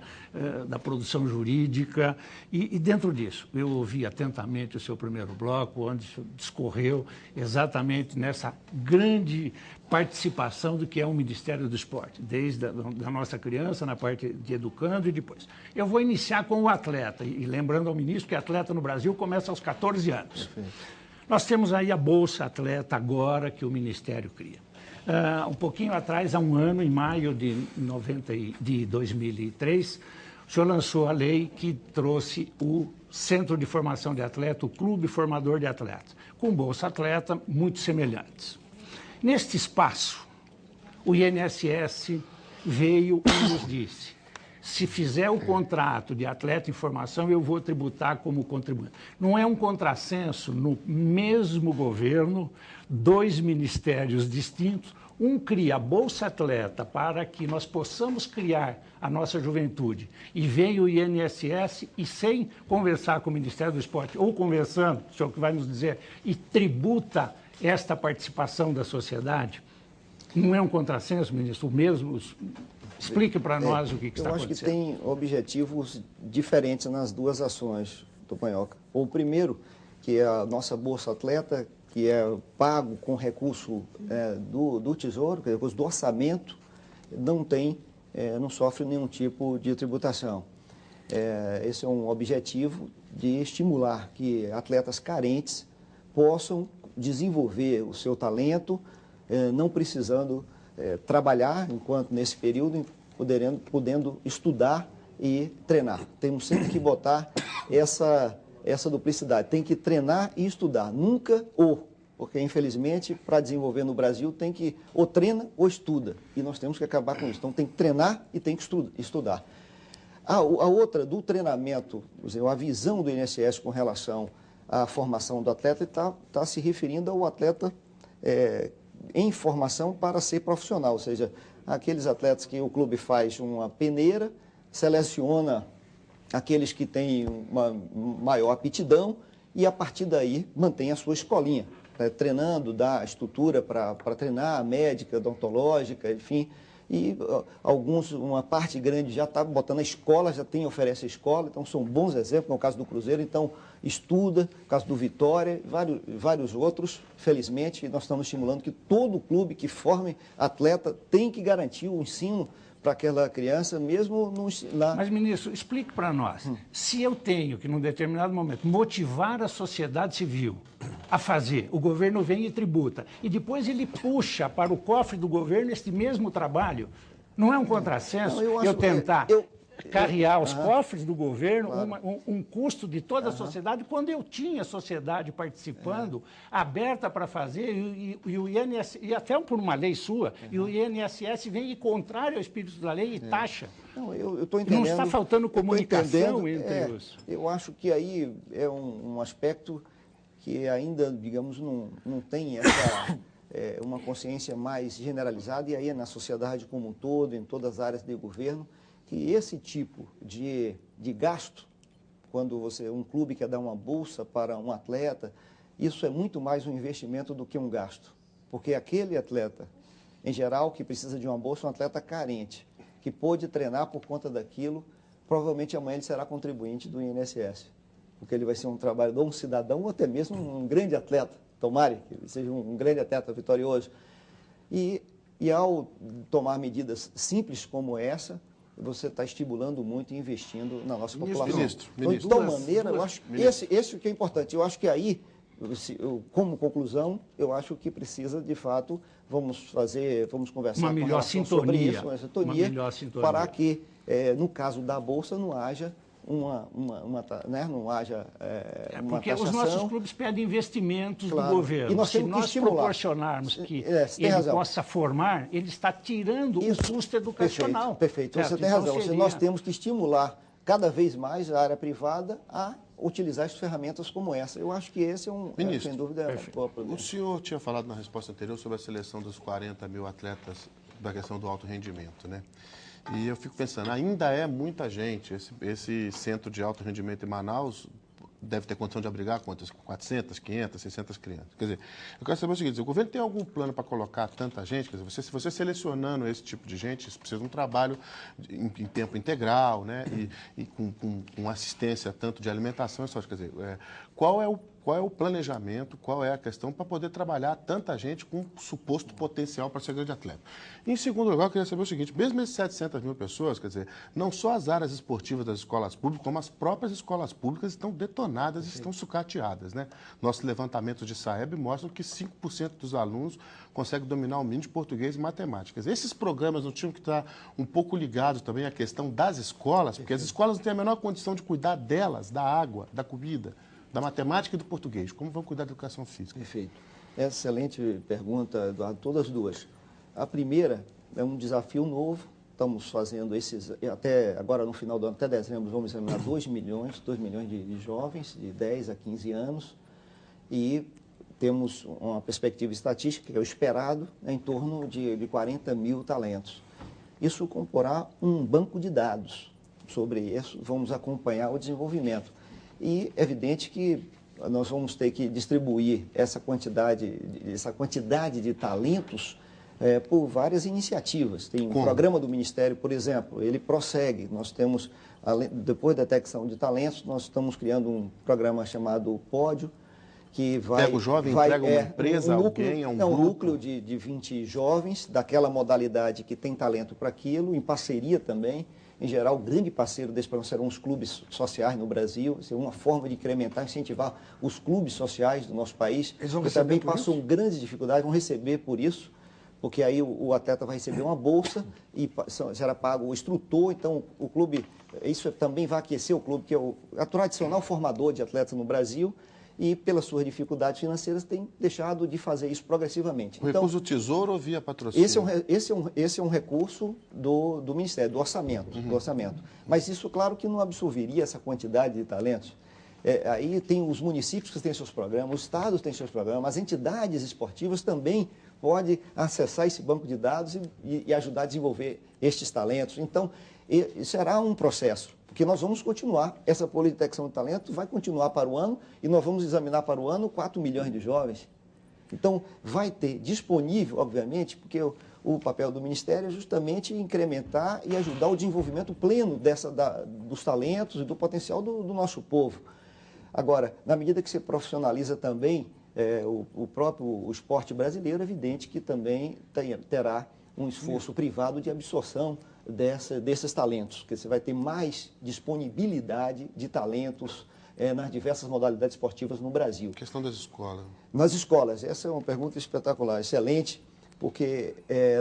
da produção jurídica. E dentro disso, eu ouvi atentamente o seu primeiro bloco, onde o senhor discorreu exatamente nessa grande participação do que é o Ministério do Esporte, desde a nossa criança, na parte de educando e depois. Eu vou iniciar com o atleta, e lembrando ao ministro que atleta no Brasil começa aos 14 anos. Nós temos aí a Bolsa Atleta agora, que o Ministério cria. Um pouquinho atrás, há um ano, em maio de 2003, o senhor lançou a lei que trouxe o Centro de Formação de Atleta, o Clube Formador de Atletas, com Bolsa Atleta muito semelhantes. Neste espaço, o INSS veio e nos disse: se fizer o contrato de atleta em formação, eu vou tributar como contribuinte. Não é um contrassenso no mesmo governo, 2 ministérios distintos, um cria a Bolsa Atleta para que nós possamos criar a nossa juventude, e veio o INSS e, sem conversar com o Ministério do Esporte, ou conversando, o senhor que vai nos dizer, e tributa esta participação da sociedade. Não é um contrassenso, ministro? O mesmo... Explique para nós o que está acontecendo. Eu acho que tem objetivos diferentes nas duas ações, Topanhoca. O primeiro, que é a nossa Bolsa Atleta, que é pago com recurso do Tesouro, que é recurso do orçamento, não sofre nenhum tipo de tributação. Esse é um objetivo de estimular que atletas carentes possam desenvolver o seu talento, não precisando trabalhar enquanto nesse período, podendo estudar e treinar. Temos sempre que botar essa duplicidade. Tem que treinar e estudar, nunca porque infelizmente para desenvolver no Brasil tem que ou treina ou estuda, e nós temos que acabar com isso. Então tem que treinar e tem que estudar. A outra do treinamento, a visão do INSS com relação à formação do atleta está se referindo ao atleta em formação para ser profissional, ou seja, aqueles atletas que o clube faz uma peneira, seleciona aqueles que têm uma maior aptidão e a partir daí mantém a sua escolinha, treinando, dá estrutura para treinar, a médica, odontológica, enfim, e uma parte grande já está botando a escola, oferece a escola, então são bons exemplos, no caso do Cruzeiro, então estuda, no caso do Vitória, vários outros, felizmente, nós estamos estimulando que todo clube que forme atleta tem que garantir o ensino para aquela criança, mesmo lá. Mas, ministro, explique para nós, se eu tenho que, num determinado momento, motivar a sociedade civil a fazer, o governo vem e tributa, e depois ele puxa para o cofre do governo este mesmo trabalho, não é um contrassenso eu tentar carrear os cofres do governo, claro, um custo de toda a sociedade, quando eu tinha a sociedade participando, aberta para fazer, e o INSS, e até por uma lei sua, e o INSS vem e contrário ao espírito da lei e taxa. Não, eu estou entendendo. Não está faltando comunicação entre os... Eu acho que aí é um aspecto que ainda, digamos, não tem uma consciência mais generalizada, e aí é na sociedade como um todo, em todas as áreas de governo, que esse tipo de gasto, quando um clube quer dar uma bolsa para um atleta, isso é muito mais um investimento do que um gasto. Porque aquele atleta, em geral, que precisa de uma bolsa, é um atleta carente, que pôde treinar por conta daquilo, provavelmente amanhã ele será contribuinte do INSS. Porque ele vai ser um trabalhador, um cidadão, ou até mesmo um grande atleta, tomara que ele seja um grande atleta vitorioso. E ao tomar medidas simples como essa, você está estimulando muito e investindo na nossa população. Ministro. De tal maneira, eu acho que esse que é importante. Eu acho que aí, como conclusão, eu acho que precisa, de fato, vamos conversar uma melhor sintonia, sobre isso, uma sintonia, para que, no caso da Bolsa, não haja não haja uma porque taxação. Os nossos clubes pedem investimentos, claro, do governo. E nós Se nós proporcionarmos que ele possa formar, ele está tirando o custo educacional. Perfeito. Você tem razão. Nós temos que estimular cada vez mais a área privada a utilizar as ferramentas como essa. Eu acho que esse Ministro, sem dúvida, o senhor tinha falado na resposta anterior sobre a seleção dos 40 mil atletas da questão do alto rendimento, né? E eu fico pensando, ainda é muita gente. Esse centro de alto rendimento em Manaus deve ter condição de abrigar quantas? 400, 500, 600 crianças. Quer dizer, eu quero saber o seguinte, o governo tem algum plano para colocar tanta gente? Quer dizer, se você selecionando esse tipo de gente, isso precisa de um trabalho em tempo integral, né? E com assistência tanto de alimentação, quer dizer, qual é qual é o planejamento, qual é a questão para poder trabalhar tanta gente com suposto potencial para ser grande atleta. Em segundo lugar, eu queria saber o seguinte, mesmo esses 700 mil pessoas, quer dizer, não só as áreas esportivas das escolas públicas, como as próprias escolas públicas estão detonadas, estão sucateadas, né? Nossos levantamentos de Saeb mostram que 5% dos alunos conseguem dominar o mínimo de português e matemática. Quer dizer, esses programas não tinham que estar um pouco ligados também à questão das escolas, porque as escolas não têm a menor condição de cuidar delas, da água, da comida, da matemática e do português. Como vão cuidar da educação física? Perfeito. Excelente pergunta, Eduardo, todas duas. A primeira é um desafio novo. Estamos fazendo esses, até agora no final do ano, até dezembro, vamos examinar 2 milhões de jovens de 10 a 15 anos e temos uma perspectiva estatística, que é o esperado, em torno de 40 mil talentos. Isso comporá um banco de dados. Sobre isso, vamos acompanhar o desenvolvimento. E é evidente que nós vamos ter que distribuir essa quantidade de talentos por várias iniciativas. Tem um programa do Ministério, por exemplo, ele prossegue. Nós temos, depois da detecção de talentos, nós estamos criando um programa chamado Pódio, que vai... Pega o jovem, entrega uma empresa, alguém, um grupo? Um núcleo de 20 jovens, daquela modalidade que tem talento para aquilo, em parceria também. Em geral, o grande parceiro desse programa serão os clubes sociais no Brasil. Isso é uma forma de incrementar, incentivar os clubes sociais do nosso país. Eles vão que receber também por passam grandes dificuldades, vão receber por isso, porque aí o atleta vai receber uma bolsa e será pago o instrutor. Então, o clube, isso também vai aquecer o clube, que é a tradicional formador de atletas no Brasil, e, pelas suas dificuldades financeiras, tem deixado de fazer isso progressivamente. O recurso do Tesouro ou via patrocínio? Esse é um recurso do Ministério, do orçamento. Mas isso, claro, que não absorveria essa quantidade de talentos. Aí tem os municípios que têm seus programas, os estados têm seus programas, as entidades esportivas também podem acessar esse banco de dados e ajudar a desenvolver estes talentos. Então, será um processo, porque nós vamos continuar, essa política de detecção de talento vai continuar para o ano e nós vamos examinar para o ano 4 milhões de jovens. Então, vai ter disponível, obviamente, porque o papel do Ministério é justamente incrementar e ajudar o desenvolvimento pleno dos talentos e do potencial do nosso povo. Agora, na medida que se profissionaliza também o esporte brasileiro, é evidente que também terá um esforço privado de absorção desses talentos, que você vai ter mais disponibilidade de talentos nas diversas modalidades esportivas no Brasil. A questão das escolas. Nas escolas, essa é uma pergunta espetacular, excelente, porque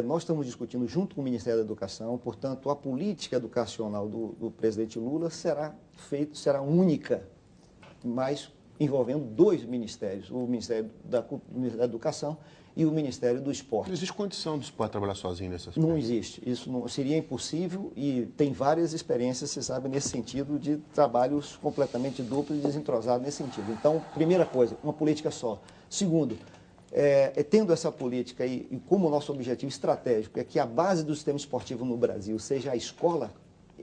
nós estamos discutindo junto com o Ministério da Educação, portanto, a política educacional do presidente Lula será única, mas envolvendo 2 ministérios, o Ministério da Educação e o Ministério do Esporte. Não existe condição do esporte trabalhar sozinho nesse aspecto? Não existe. Isso não, seria impossível e tem várias experiências, você sabe, nesse sentido, de trabalhos completamente duplos e desentrosados nesse sentido. Então, primeira coisa, uma política só. Segundo, tendo essa política e como nosso objetivo estratégico é que a base do sistema esportivo no Brasil seja a escola,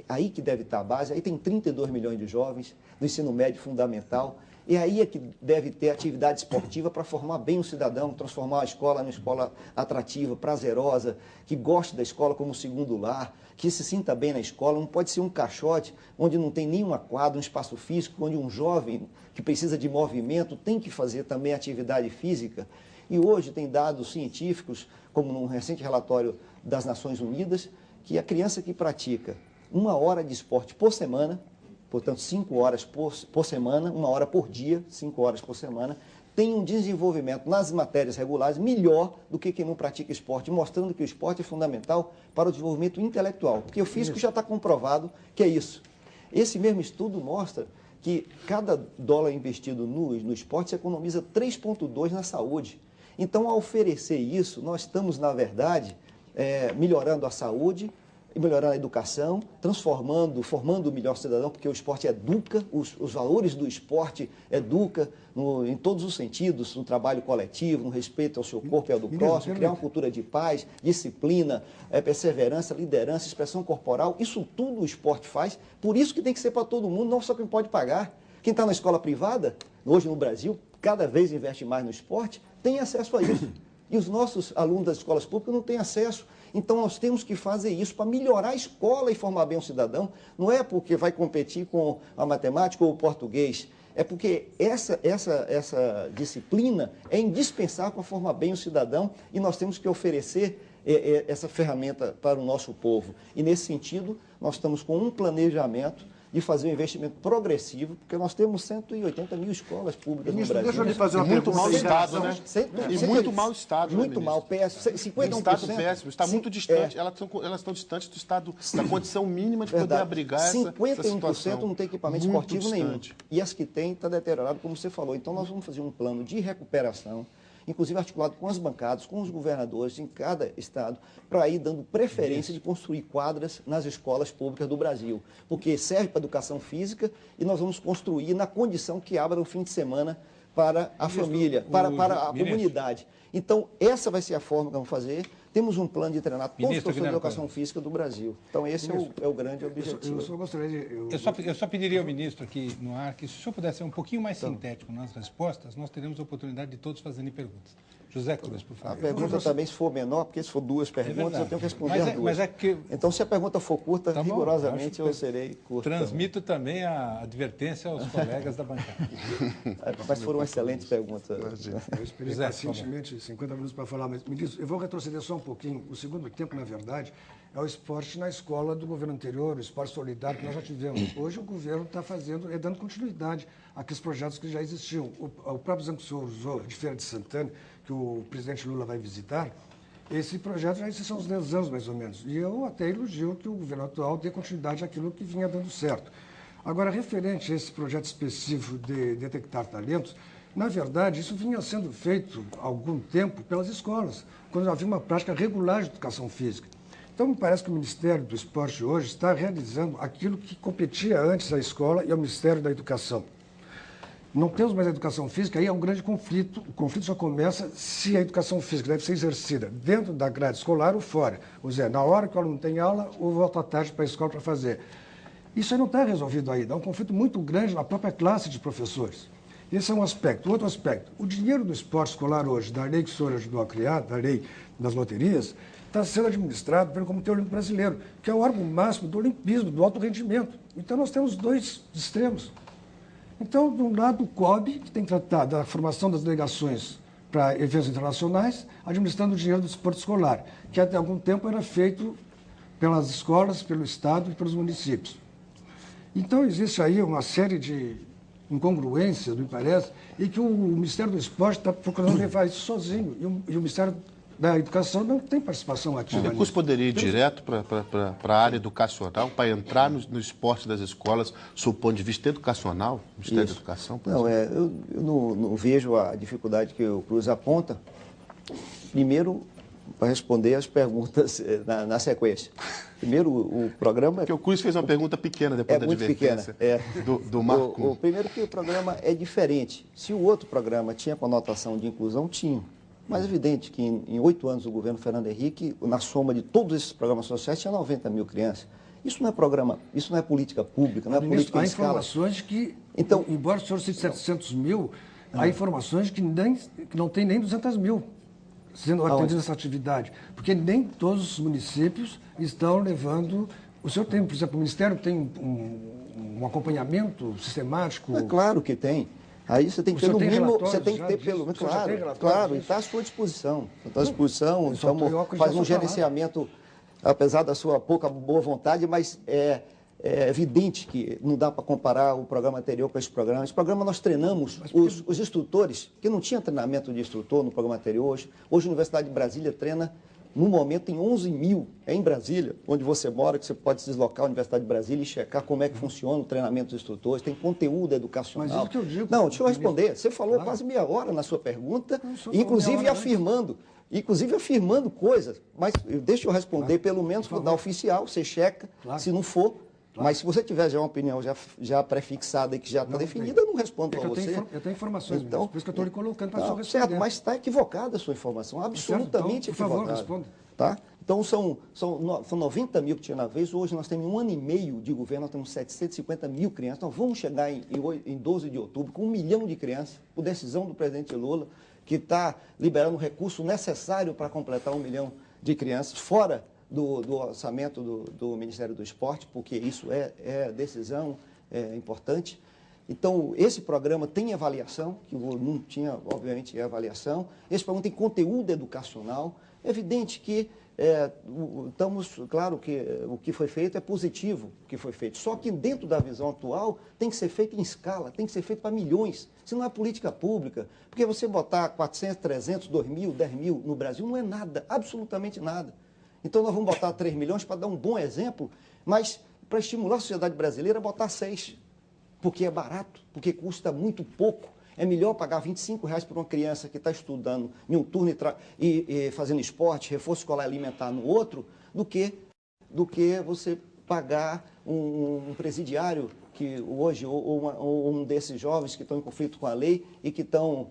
aí que deve estar a base, aí tem 32 milhões de jovens do ensino médio fundamental, e aí é que deve ter atividade esportiva para formar bem o cidadão, transformar a escola numa escola atrativa, prazerosa, que goste da escola como segundo lar, que se sinta bem na escola. Não pode ser um caixote onde não tem nenhuma quadra, um espaço físico, onde um jovem que precisa de movimento tem que fazer também atividade física. E hoje tem dados científicos, como num recente relatório das Nações Unidas, que a criança que pratica 1 hora de esporte por semana, portanto 5 horas por semana, 1 hora por dia, 5 horas por semana, tem um desenvolvimento nas matérias regulares melhor do que quem não pratica esporte, mostrando que o esporte é fundamental para o desenvolvimento intelectual, porque o físico já está comprovado que é isso. Esse mesmo estudo mostra que cada dólar investido no esporte se economiza 3,2 na saúde. Então, ao oferecer isso, nós estamos, na verdade, melhorando a saúde, melhorando a educação, formando o melhor cidadão, porque o esporte educa, os valores do esporte educa em todos os sentidos, no trabalho coletivo, no respeito ao seu corpo e ao do próximo, criar uma cultura de paz, disciplina, perseverança, liderança, expressão corporal, isso tudo o esporte faz, por isso que tem que ser para todo mundo, não só quem pode pagar. Quem está na escola privada, hoje no Brasil, cada vez investe mais no esporte, tem acesso a isso. E os nossos alunos das escolas públicas não têm acesso. Então, nós temos que fazer isso para melhorar a escola e formar bem o cidadão. Não é porque vai competir com a matemática ou o português. É porque essa disciplina é indispensável para formar bem o cidadão e nós temos que oferecer essa ferramenta para o nosso povo. E, nesse sentido, nós estamos com um planejamento de fazer um investimento progressivo, porque nós temos 180 mil escolas públicas no Brasil. Deixa eu lhe fazer uma Muito pergunta. mau estado, né? E muito mau estado, Muito né, mal, ministro? 51%. Estado péssimo, está muito distante. Elas estão distantes do estado, da condição mínima de poder abrigar essa situação. 51% não tem equipamento Muito esportivo distante. nenhum. E as que tem está deteriorado, como você falou. Então, nós vamos fazer um plano de recuperação, inclusive articulado com as bancadas, com os governadores em cada estado, para ir dando preferência de construir quadras nas escolas públicas do Brasil. Porque serve para a educação física e nós vamos construir na condição que abra o fim de semana para a família, para a comunidade. Então, essa vai ser a forma que vamos fazer. Temos um plano de treinar todos os professores de educação física do Brasil. Então, esse é o grande objetivo. Eu só gostaria de... Eu só pediria ao ministro aqui no ar que, se o senhor pudesse ser um pouquinho mais sintético nas respostas, nós teremos a oportunidade de todos fazerem perguntas. José Cruz, por favor. A pergunta também, se for menor, porque se for duas perguntas, eu tenho que responder as duas. Mas é que... Então, se a pergunta for curta, Tá bom, rigorosamente eu serei curto. Transmito também a advertência aos colegas da bancada. Mas foram excelentes perguntas. Eu esperei José, pacientemente 50 minutos para falar, mas, ministro, eu vou retroceder só um pouquinho. O segundo tempo, na verdade, é o esporte na escola do governo anterior, o esporte solidário que nós já tivemos. Hoje o governo está dando continuidade àqueles projetos que já existiam. O próprio Zancussou usou de Feira de Santana, que o presidente Lula vai visitar, esse projeto já existe há uns 10 anos, mais ou menos. E eu até elogio que o governo atual dê continuidade àquilo que vinha dando certo. Agora, referente a esse projeto específico de detectar talentos, na verdade, isso vinha sendo feito há algum tempo pelas escolas, quando havia uma prática regular de educação física. Então, me parece que o Ministério do Esporte hoje está realizando aquilo que competia antes à escola e ao Ministério da Educação. Não temos mais a educação física, aí é um grande conflito. O conflito só começa se a educação física deve ser exercida dentro da grade escolar ou fora. Ou seja, na hora que o aluno tem aula, ou volta à tarde para a escola para fazer. Isso aí não está resolvido ainda. É um conflito muito grande na própria classe de professores. Esse é um aspecto. Outro aspecto, o dinheiro do esporte escolar hoje, da lei que o senhor ajudou a criar, da lei das loterias, está sendo administrado pelo Comitê Olímpico Brasileiro, que é o órgão máximo do olimpismo, do alto rendimento. Então, nós temos dois extremos. Então, de um lado, o COB, que tem que tratar da formação das delegações para eventos internacionais, administrando o dinheiro do esporte escolar, que até algum tempo era feito pelas escolas, pelo Estado e pelos municípios. Então, existe aí uma série de incongruências, me parece, e que o Ministério do Esporte está procurando levar isso sozinho, e o Ministério da Educação não tem participação ativa. O recurso poderia ir direto para a área educacional, para entrar no esporte das escolas, sob o ponto de vista educacional, Ministério da Educação? Não, eu não vejo a dificuldade que o Cruz aponta. Primeiro, para responder as perguntas na sequência. Primeiro, o programa... Porque o Cruz fez uma pergunta pequena depois da advertência do Marco. Primeiro que o programa é diferente. Se o outro programa tinha conotação de inclusão, tinha. Mas é evidente que em 8 anos do governo Fernando Henrique, na soma de todos esses programas sociais, tinha 90 mil crianças. Isso não é programa, isso não é política pública, não é política em escala. Há informações que, então, embora o senhor cite 700 mil, há informações que não tem nem 200 mil sendo atendidas essa atividade. Porque nem todos os municípios estão levando... O senhor tem, por exemplo, o Ministério tem um acompanhamento sistemático? É claro que tem. Aí você tem que ter no mínimo, você tem que ter pelo menos, claro, e está à sua disposição. Está à disposição, então faz um gerenciamento, apesar da sua pouca boa vontade, mas é evidente que não dá para comparar o programa anterior com esse programa. Esse programa nós treinamos os instrutores, que não tinha treinamento de instrutor no programa anterior. Hoje a Universidade de Brasília treina, no momento, tem 11 mil em Brasília, onde você mora, que você pode se deslocar à Universidade de Brasília e checar como é que funciona o treinamento dos instrutores, tem conteúdo educacional. Mas isso que eu digo... Não, deixa eu responder. Você falou quase meia hora na sua pergunta, inclusive afirmando coisas. Mas deixa eu responder, pelo menos na oficial, você checa, se não for. Mas se você tiver já uma opinião já prefixada e que já está definida, eu não respondo para você. Eu tenho informações, então, por isso que eu estou lhe colocando para a sua responder. Certo, mas está equivocada a sua informação, absolutamente então, equivocada. Por favor, responda. Tá? Então, são 90 mil que tinha na vez, hoje nós temos 1 ano e meio de governo, nós temos 750 mil crianças, nós vamos chegar em 12 de outubro com 1 milhão de crianças, por decisão do presidente Lula, que está liberando o recurso necessário para completar 1 milhão de crianças, fora do orçamento do Ministério do Esporte, porque isso é decisão importante. Então, esse programa tem avaliação, que não tinha, obviamente, avaliação. Esse programa tem conteúdo educacional. É evidente que claro que o que foi feito é positivo, o que foi feito. Só que dentro da visão atual tem que ser feito em escala, tem que ser feito para milhões. Se não é política pública, porque você botar 400, 300, 2 mil, 10 mil no Brasil não é nada, absolutamente nada. Então nós vamos botar 3 milhões para dar um bom exemplo, mas para estimular a sociedade brasileira, botar 6. Porque é barato, porque custa muito pouco. É melhor pagar R$25 por uma criança que está estudando em um turno e fazendo esporte, reforço escolar alimentar no outro, do que você pagar um presidiário que hoje, ou um desses jovens que estão em conflito com a lei e que estão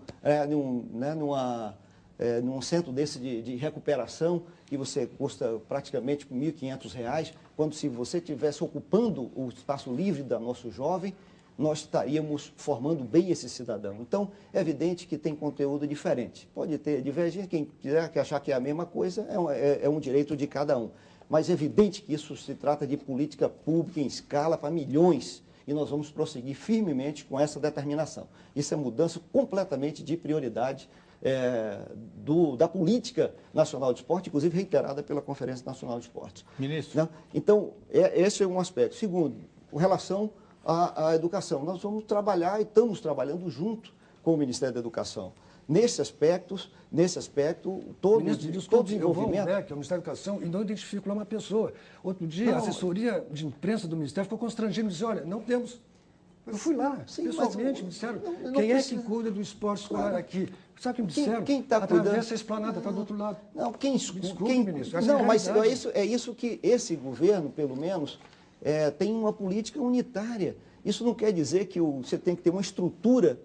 num centro desse de recuperação, que você custa praticamente R$1.500, quando se você estivesse ocupando o espaço livre do nosso jovem, nós estaríamos formando bem esse cidadão. Então, é evidente que tem conteúdo diferente. Pode ter divergência, quem quiser achar que é a mesma coisa, é um direito de cada um. Mas é evidente que isso se trata de política pública em escala para milhões, e nós vamos prosseguir firmemente com essa determinação. Isso é mudança completamente de prioridade da política nacional de esporte, inclusive reiterada pela Conferência Nacional de Esportes. Ministro. Então, esse é um aspecto. Segundo, com relação à educação. Nós vamos trabalhar e estamos trabalhando junto com o Ministério da Educação. Nesse aspecto, todo o desenvolvimento... Eu vou ao MEC, ao Ministério da Educação, e não identifico lá uma pessoa. Outro dia, a assessoria de imprensa do Ministério ficou constrangida e disse, olha, não temos. Eu fui lá, pessoalmente, me disseram, quem é que cuida do esporte escolar aqui? Sabe o que me disseram? Quem está cuidando? Atravessa a esplanada, está do outro lado. Não, quem escuta... Desculpe, ministro, não, mas é isso que esse governo, pelo menos... tem uma política unitária. Isso não quer dizer que você tem que ter uma estrutura,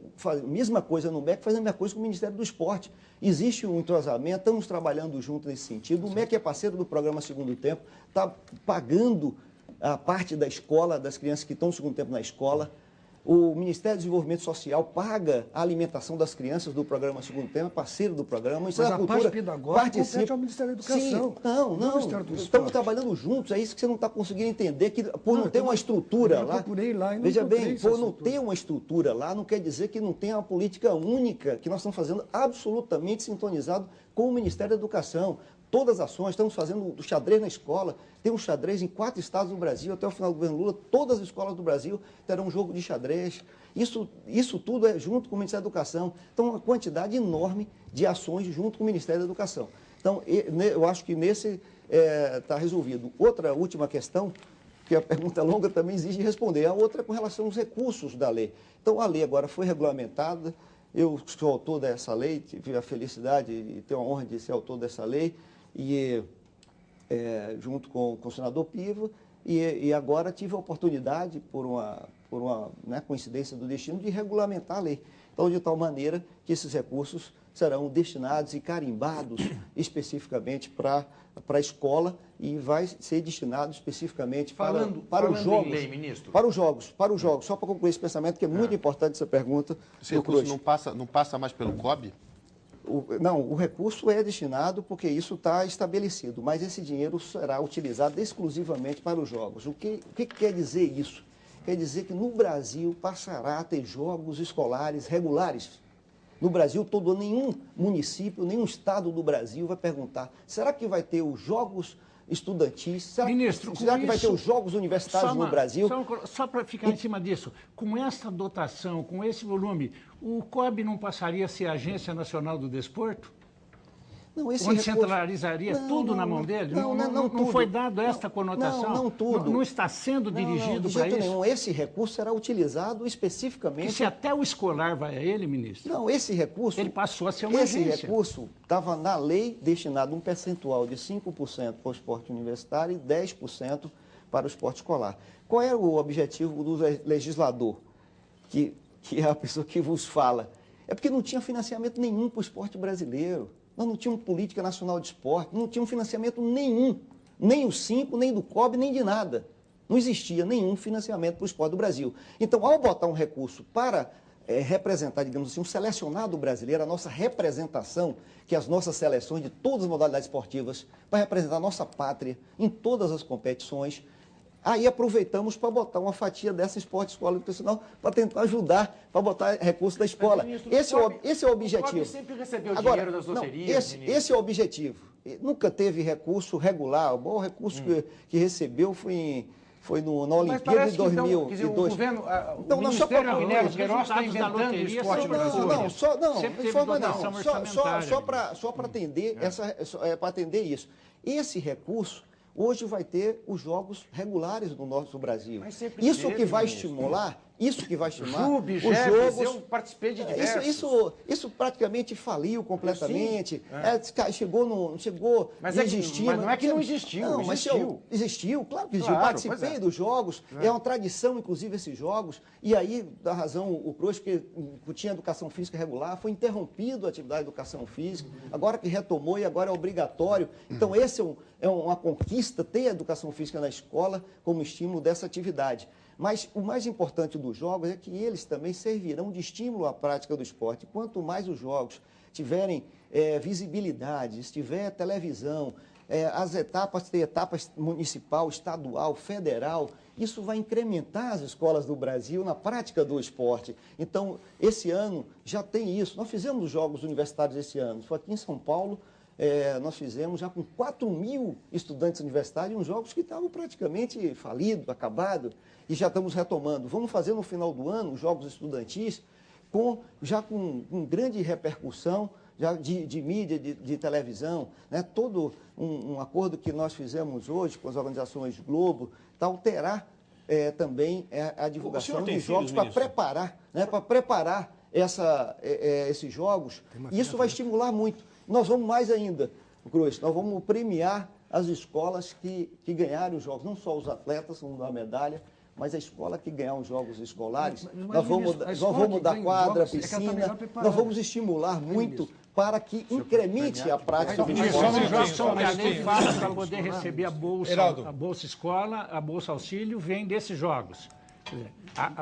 mesma coisa no MEC, fazendo a mesma coisa com o Ministério do Esporte. Existe um entrosamento, estamos trabalhando junto nesse sentido. O MEC é parceiro do programa Segundo Tempo, está pagando a parte da escola, das crianças que estão no segundo tempo na escola. O Ministério do Desenvolvimento Social paga a alimentação das crianças do programa Segundo Tempo, é parceiro do programa. Mas a parte pedagógica compete ao Ministério da Educação. Sim, não. Estamos trabalhando juntos. É isso que você não está conseguindo entender, que por não ter uma estrutura lá... Eu procurei lá e não Veja bem, por não ter uma estrutura lá, não quer dizer que não tenha uma política única, que nós estamos fazendo absolutamente sintonizado com o Ministério da Educação. Todas as ações, estamos fazendo o xadrez na escola, tem um xadrez em 4 estados do Brasil, até o final do governo Lula, todas as escolas do Brasil terão um jogo de xadrez. Isso tudo é junto com o Ministério da Educação. Então, uma quantidade enorme de ações junto com o Ministério da Educação. Então, eu acho que nesse está resolvido. Outra última questão, que a pergunta longa também exige responder, a outra é com relação aos recursos da lei. Então, a lei agora foi regulamentada, eu sou autor dessa lei, tive a felicidade e tenho a honra de ser autor dessa lei, e junto com o senador Piva, e agora tive a oportunidade, por uma coincidência do destino, de regulamentar a lei. Então, de tal maneira que esses recursos serão destinados e carimbados especificamente para a escola e vai ser destinado especificamente para os jogos. Em lei, ministro. Para os jogos. Só para concluir esse pensamento, que é muito importante essa pergunta. Esse recurso não passa mais pelo COB? O recurso é destinado porque isso está estabelecido, mas esse dinheiro será utilizado exclusivamente para os jogos. O que quer dizer isso? Quer dizer que no Brasil passará a ter jogos escolares regulares. No Brasil todo, nenhum município, nenhum estado do Brasil vai perguntar, será que vai ter os jogos estudantis? Será que vai ter os jogos universitários no Brasil? Só para ficar em cima disso, com essa dotação, com esse volume, o COB não passaria a ser a Agência Nacional do Desporto? Onde centralizaria tudo na mão dele? Não foi dado esta conotação? Não tudo. Não está sendo dirigido para isso? Nenhum. Esse recurso será utilizado especificamente... E se até o escolar vai a ele, ministro? Não, esse recurso... Ele passou a ser uma agência. Esse recurso estava na lei destinado um percentual de 5% para o esporte universitário e 10% para o esporte escolar. Qual é o objetivo do legislador, que é a pessoa que vos fala? É porque não tinha financiamento nenhum para o esporte brasileiro. Nós não tínhamos política nacional de esporte, não tínhamos financiamento nenhum, nem o 5, nem do COB, nem de nada. Não existia nenhum financiamento para o esporte do Brasil. Então, ao botar um recurso para representar, digamos assim, um selecionado brasileiro, a nossa representação, que as nossas seleções de todas as modalidades esportivas, para representar a nossa pátria em todas as competições, Aí aproveitamos para botar uma fatia dessa esporte, escola educacional, para tentar ajudar, para botar recurso da escola. Esse é o objetivo. O sempre recebeu Agora, dinheiro das não, loterias. esse é o objetivo. Nunca teve recurso regular. O bom recurso que recebeu foi na Olimpíada de 2002. Quer dizer, o governo, então, o não, só Ministério para Agnello Queiroz está inventando esporte só para atender para atender isso. Esse recurso hoje vai ter os jogos regulares do nosso Brasil. Isso que vai estimular os jogos. Eu participei de diversos. Isso praticamente faliu completamente. Chegou mas não não é que não existiu. Não, existiu. Existiu, claro que existiu. Claro, Participei dos jogos. É uma tradição, inclusive, esses jogos. E aí, dá razão o Cruz, que tinha educação física regular, foi interrompido a atividade de educação física, agora que retomou e agora é obrigatório. Então, esse é uma conquista, ter a educação física na escola como estímulo dessa atividade. Mas o mais importante dos jogos é que eles também servirão de estímulo à prática do esporte. Quanto mais os jogos tiverem visibilidade, se tiver televisão, tem etapas municipal, estadual, federal, isso vai incrementar as escolas do Brasil na prática do esporte. Então, esse ano já tem isso. Nós fizemos os Jogos Universitários esse ano. Foi aqui em São Paulo. Nós fizemos já com 4.000 estudantes universitários, uns jogos que estavam praticamente falidos, acabados, e já estamos retomando. Vamos fazer no final do ano os jogos estudantis, já com grande repercussão já de mídia, de televisão, né? Todo um acordo que nós fizemos hoje com as organizações Globo, terá também a divulgação de jogos para preparar esses jogos, e isso vai estimular muito. Nós vamos mais ainda, Cruz, nós vamos premiar as escolas que ganharem os jogos, não só os atletas vão dar medalha, mas a escola que ganhar os jogos escolares, nós vamos dar quadra, piscina, nós vamos estimular muito para que incremente a prática do esporte. Os jogos são fáceis para poder receber a bolsa escola, a bolsa auxílio, vem desses jogos.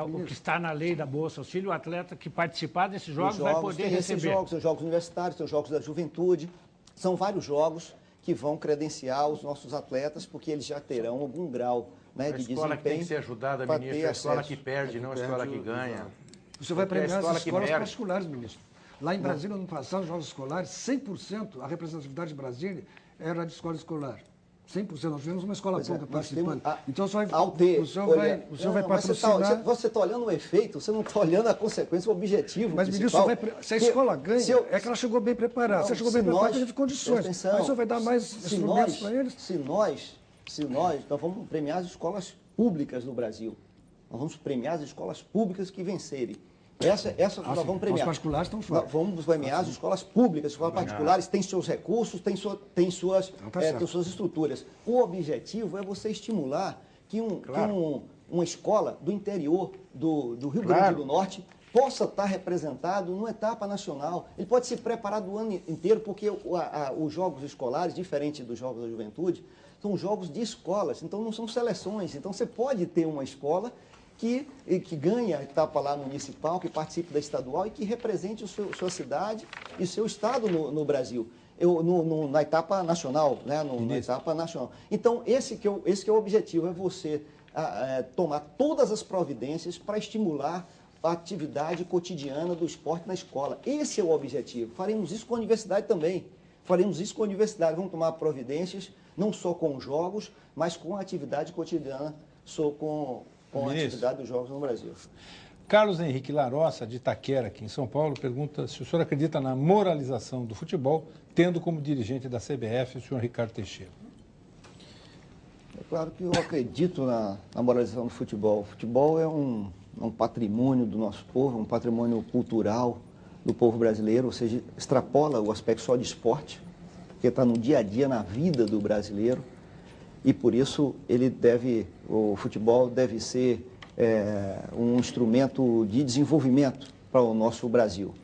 O que está na lei da Bolsa Auxílio, o atleta que participar desses jogos vai poder receber. São jogos universitários, são jogos da juventude, são vários jogos que vão credenciar os nossos atletas, porque eles já terão algum grau, né, de desempenho. A escola que tem que ser ajudada, ministro, é a escola que perde, não a escola que ganha. Você vai premiar as escolas particulares, ministro. Lá em Brasília, no passado, os jogos escolares, 100%, a representatividade de Brasília era de escola escolar. 100%, nós tivemos uma escola pública participando. Então, o senhor vai patrocinar... Você está olhando o efeito, você não está olhando a consequência, o objetivo. Mas, ministro, se a escola ganha, é que ela chegou bem preparada. Se ela chegou bem preparada, teve condições. Aí o senhor vai dar mais instrumentos para eles? Se nós vamos premiar as escolas públicas no Brasil. Nós vamos premiar as escolas públicas que vencerem. Nós vamos premiar. Os particulares estão fora. Vamos premiar as escolas públicas, as escolas particulares têm seus recursos, têm suas estruturas. O objetivo é você estimular que uma escola do interior do Rio Grande do Norte possa estar representado numa etapa nacional. Ele pode se preparar do ano inteiro, porque os jogos escolares, diferente dos jogos da juventude, são jogos de escolas, então não são seleções. Então você pode ter uma escola que ganha a etapa lá municipal, que participe da estadual e que represente sua cidade e seu estado no Brasil, na etapa nacional, né? Na etapa nacional. Então, esse que é o objetivo, é você tomar todas as providências para estimular a atividade cotidiana do esporte na escola. Esse é o objetivo. Faremos isso com a universidade também. Vamos tomar providências, não só com os jogos, mas com a atividade cotidiana, com a atividade dos jogos no Brasil. Carlos Henrique Larossa, de Itaquera, aqui em São Paulo, pergunta se o senhor acredita na moralização do futebol, tendo como dirigente da CBF o senhor Ricardo Teixeira. É claro que eu acredito na moralização do futebol. O futebol é um patrimônio do nosso povo, um patrimônio cultural do povo brasileiro, ou seja, extrapola o aspecto só de esporte, porque está no dia a dia, na vida do brasileiro. E por isso o futebol deve ser um instrumento de desenvolvimento para o nosso Brasil.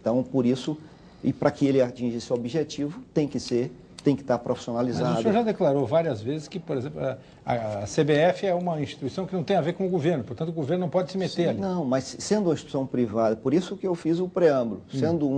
Então, por isso, e para que ele atinja esse objetivo, tem que estar profissionalizado. Mas o senhor já declarou várias vezes que, por exemplo, a CBF é uma instituição que não tem a ver com o governo, portanto o governo não pode se meter ali. Não, mas sendo uma instituição privada, por isso que eu fiz o preâmbulo, sendo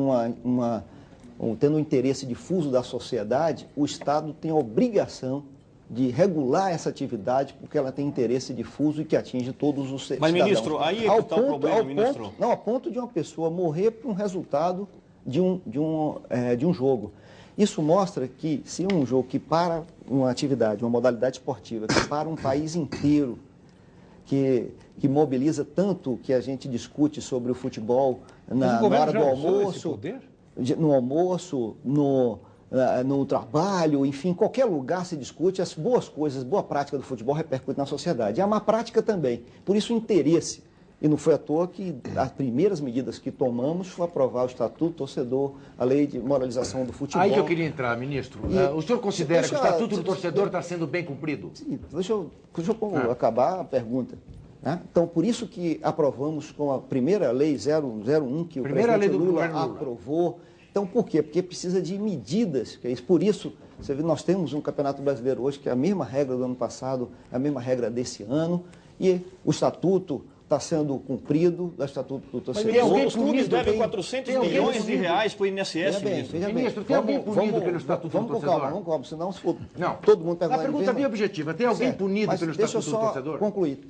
tendo um interesse difuso da sociedade, o Estado tem a obrigação de regular essa atividade porque ela tem interesse difuso e que atinge todos os cidadãos. Mas, ministro, aí é que está o problema, ministro. Não, ao ponto de uma pessoa morrer por um resultado de um jogo. Isso mostra que se um jogo que para uma atividade, uma modalidade esportiva, que para um país inteiro, que mobiliza tanto que a gente discute sobre o futebol na hora do almoço, no almoço, no trabalho, enfim, em qualquer lugar se discute, as boas coisas, boa prática do futebol repercute na sociedade. E a má prática também. Por isso o interesse. E não foi à toa que as primeiras medidas que tomamos foi aprovar o Estatuto do Torcedor, a Lei de Moralização do Futebol. Aí que eu queria entrar, ministro. O senhor considera que o Estatuto do Torcedor está sendo bem cumprido? Sim, deixa eu acabar a pergunta. Né? Então, por isso que aprovamos com a primeira Lei 001, que o presidente Lula aprovou. Então, por quê? Porque precisa de medidas, que é isso. Por isso, você vê, nós temos um Campeonato Brasileiro hoje, que é a mesma regra do ano passado, é a mesma regra desse ano, e o Estatuto está sendo cumprido, o Estatuto do Torcedor. Os clubes devem 400 milhões de reais para o INSS, ministro. Ministro, tem alguém punido pelo Estatuto do Torcedor? Vamos com calma, senão se for não. todo mundo pegar a pergunta é bem objetiva. Tem alguém punido pelo Estatuto do Torcedor? Deixa eu só concluir.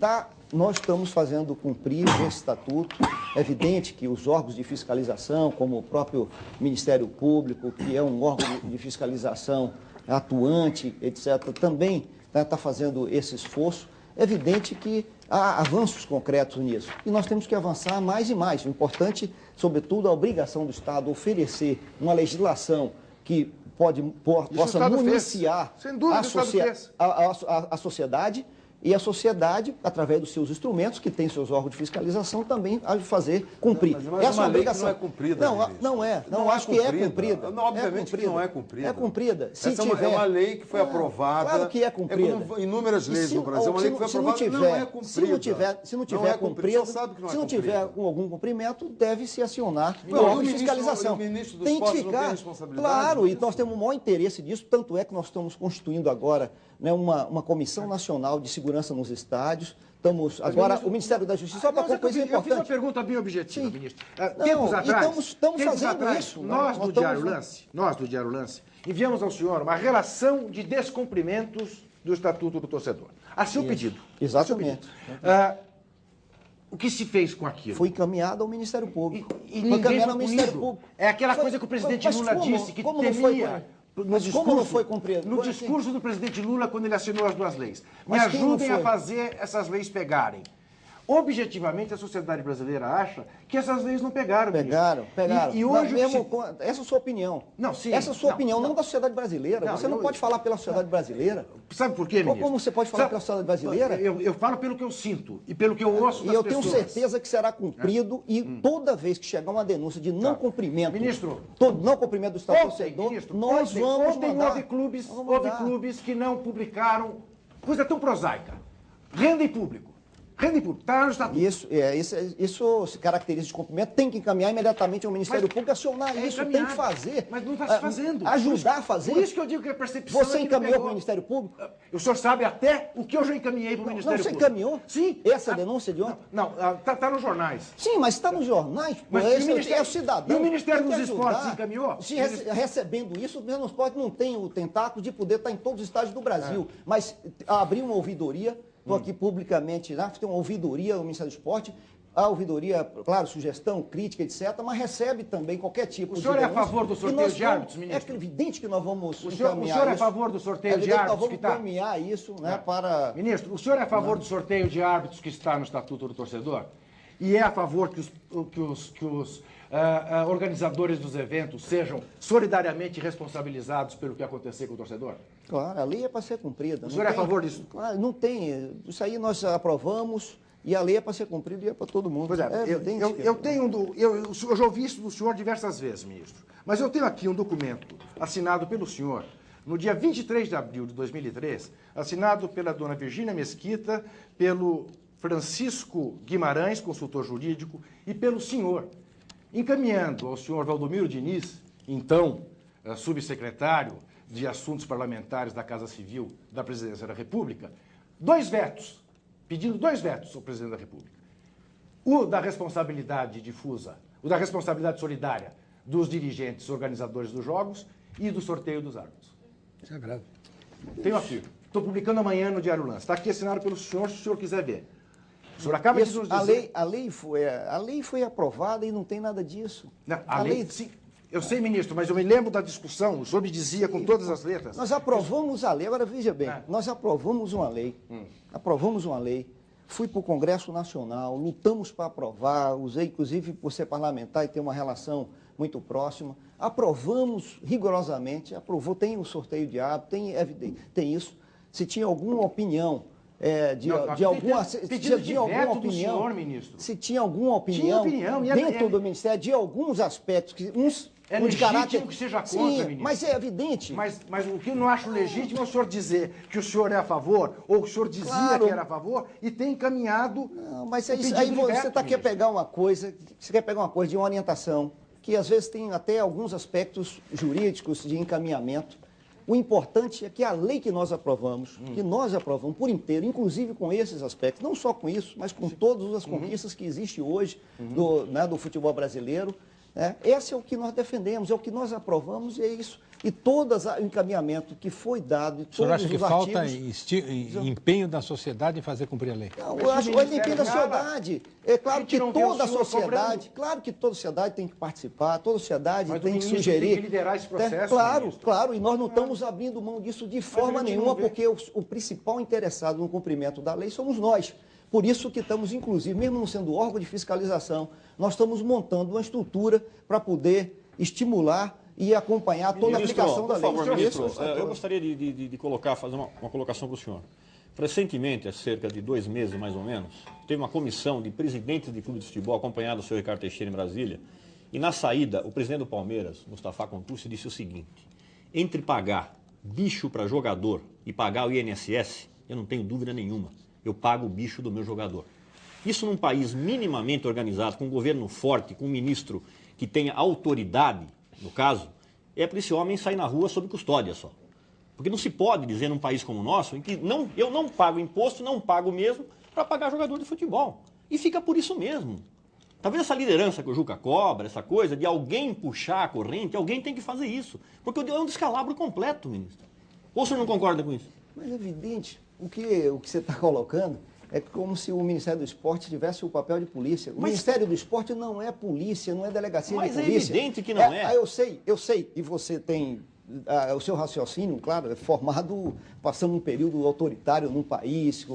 Nós estamos fazendo cumprir esse estatuto. É evidente que os órgãos de fiscalização, como o próprio Ministério Público, que é um órgão de fiscalização atuante, etc., também está fazendo esse esforço. É evidente que há avanços concretos nisso. E nós temos que avançar mais e mais. O importante, sobretudo, a obrigação do Estado oferecer uma legislação que possa municiar a sociedade, e a sociedade, através dos seus instrumentos, que tem seus órgãos de fiscalização, também a fazer cumprir. Mas essa obrigação não é cumprida. Não, acho que é cumprida. Obviamente que não é cumprida. É cumprida. Essa é uma lei que foi aprovada. Claro que é cumprida. É como inúmeras leis no Brasil. É uma lei que foi aprovada e não é cumprida. Se não tiver cumprida, se não tiver algum cumprimento, deve-se acionar o órgão de fiscalização. Tem que ficar. Claro, e nós temos o maior interesse disso, tanto é que nós estamos constituindo agora uma Comissão Nacional de Segurança nos estádios. Agora, o Ministério da Justiça, só para uma coisa importante. Eu fiz uma pergunta bem objetiva, ministro. Tempos atrás, estamos fazendo isso. Nós do Diário Lance, enviamos ao senhor uma relação de descumprimentos do Estatuto do Torcedor. A seu pedido. Exatamente. O que se fez com aquilo? Foi encaminhado ao Ministério Público. E ninguém foi punido. É aquela coisa que o presidente Lula disse, que temia... Como não foi cumprido? No discurso do presidente Lula, quando ele assinou as duas leis. Me ajudem a fazer essas leis pegarem. Objetivamente, a sociedade brasileira acha que essas leis não pegaram. Pegaram. E hoje essa é a sua opinião. Não, sim. Essa é a sua opinião, não da sociedade brasileira. Você não pode falar pela sociedade brasileira. Sabe por quê, ministro? Como você pode falar pela sociedade brasileira? Eu falo pelo que eu sinto e pelo que eu ouço das pessoas. E eu tenho certeza que será cumprido e toda vez que chegar uma denúncia de não cumprimento... Ministro... Não cumprimento do Estado do Torcedor, nós vamos mandar... Houve clubes que não publicaram coisa tão prosaica. Renda em público. Está no Estatuto. Isso se caracteriza de cumprimento, tem que encaminhar imediatamente ao Ministério Público, acionar isso, tem que fazer. Mas não está se fazendo. Ajudar a fazer. Por isso que eu digo que a percepção Você encaminhou para o Ministério Público? O senhor sabe até o que eu já encaminhei para o Ministério Público. Você encaminhou? Sim. Essa denúncia de ontem? Não, está nos jornais. Sim, mas está nos jornais. É o cidadão. E o Ministério dos Esportes encaminhou? Recebendo isso, o Ministério dos Esportes não tem o tentáculo de poder estar em todos os estádios do Brasil. Mas abrir uma ouvidoria... Estou aqui publicamente, tem uma ouvidoria no Ministério do Esporte, a ouvidoria, claro, sugestão, crítica, etc., mas recebe também qualquer tipo de... O senhor é a favor do sorteio de árbitros, ministro? É evidente que nós vamos encaminhar isso. O senhor é a favor do sorteio de árbitros que está... Nós vamos encaminhar isso, para... Ministro, o senhor é a favor do sorteio de árbitros que está no Estatuto do Torcedor? E é a favor que os organizadores dos eventos sejam solidariamente responsabilizados pelo que acontecer com o torcedor? Claro, a lei é para ser cumprida. O senhor é a favor disso? Claro, não tem. Isso aí nós aprovamos e a lei é para ser cumprida e é para todo mundo. Pois é, eu já ouvi isso do senhor diversas vezes, ministro. Mas eu tenho aqui um documento assinado pelo senhor no dia 23 de abril de 2003, assinado pela dona Virgínia Mesquita, pelo Francisco Guimarães, consultor jurídico, e pelo senhor, encaminhando ao senhor Valdomiro Diniz, então subsecretário de Assuntos Parlamentares da Casa Civil da Presidência da República, pedindo dois vetos ao presidente da República. O da responsabilidade difusa, o da responsabilidade solidária dos dirigentes organizadores dos jogos e do sorteio dos árbitros. Isso é grave. Tenho aqui Estou publicando amanhã no Diário Lance. Está aqui assinado pelo senhor, se o senhor quiser ver. O senhor acaba de nos dizer... A lei foi aprovada e não tem nada disso. Não, a lei, sim. Eu sei, ministro, mas eu me lembro da discussão, o senhor me dizia com todas as letras. Nós aprovamos a lei, agora veja bem, nós aprovamos uma lei, fui para o Congresso Nacional, lutamos para aprovar, usei inclusive por ser parlamentar e ter uma relação muito próxima, aprovamos rigorosamente, aprovou, tem o sorteio de hábito, tem isso, se tinha alguma opinião... Se tinha alguma opinião dentro do Ministério de alguns aspectos, É legítimo que seja contra, ministro. Mas é evidente. Mas o que eu não acho legítimo é o senhor dizer que o senhor é a favor, ou que o senhor dizia que era a favor, e tem encaminhado. Não, mas aí você quer pegar uma coisa, de uma orientação, que às vezes tem até alguns aspectos jurídicos de encaminhamento. O importante é que a lei que nós aprovamos por inteiro, inclusive com esses aspectos, não só com isso, mas com todas as conquistas que existem hoje do futebol brasileiro, esse é o que nós defendemos, é o que nós aprovamos e é isso. E todo o encaminhamento que foi dado... O senhor acha que falta empenho da sociedade em fazer cumprir a lei? Não, eu acho que o empenho da sociedade. É claro que toda a sociedade, tem que participar, toda a sociedade tem que sugerir. Tem que liderar esse processo. Claro, e nós não estamos abrindo mão disso de forma nenhuma, porque o principal interessado no cumprimento da lei somos nós. Por isso que estamos, inclusive, mesmo não sendo órgão de fiscalização, nós estamos montando uma estrutura para poder estimular e acompanhar toda a aplicação da lei. Por favor, ministro, eu gostaria de fazer uma colocação para o senhor. Recentemente, há cerca de 2 meses mais ou menos, teve uma comissão de presidentes de clubes de futebol acompanhado do senhor Ricardo Teixeira em Brasília, e na saída, o presidente do Palmeiras, Mustafa Contursi, disse o seguinte: entre pagar bicho para jogador e pagar o INSS, eu não tenho dúvida nenhuma, eu pago o bicho do meu jogador. Isso num país minimamente organizado, com um governo forte, com um ministro que tenha autoridade, no caso, é para esse homem sair na rua sob custódia só. Porque não se pode dizer num país como o nosso, em que eu não pago imposto, não pago mesmo, para pagar jogador de futebol. E fica por isso mesmo. Talvez essa liderança que o Juca cobra, essa coisa de alguém puxar a corrente, alguém tem que fazer isso. Porque é um descalabro completo, ministro. Ou o senhor não concorda com isso? Mas é evidente, o que você está colocando é como se o Ministério do Esporte tivesse o papel de polícia. O Ministério do Esporte não é polícia, não é delegacia de polícia. Mas é evidente que não é. Eu sei. E você tem... o seu raciocínio, claro, é formado, passando um período autoritário num país,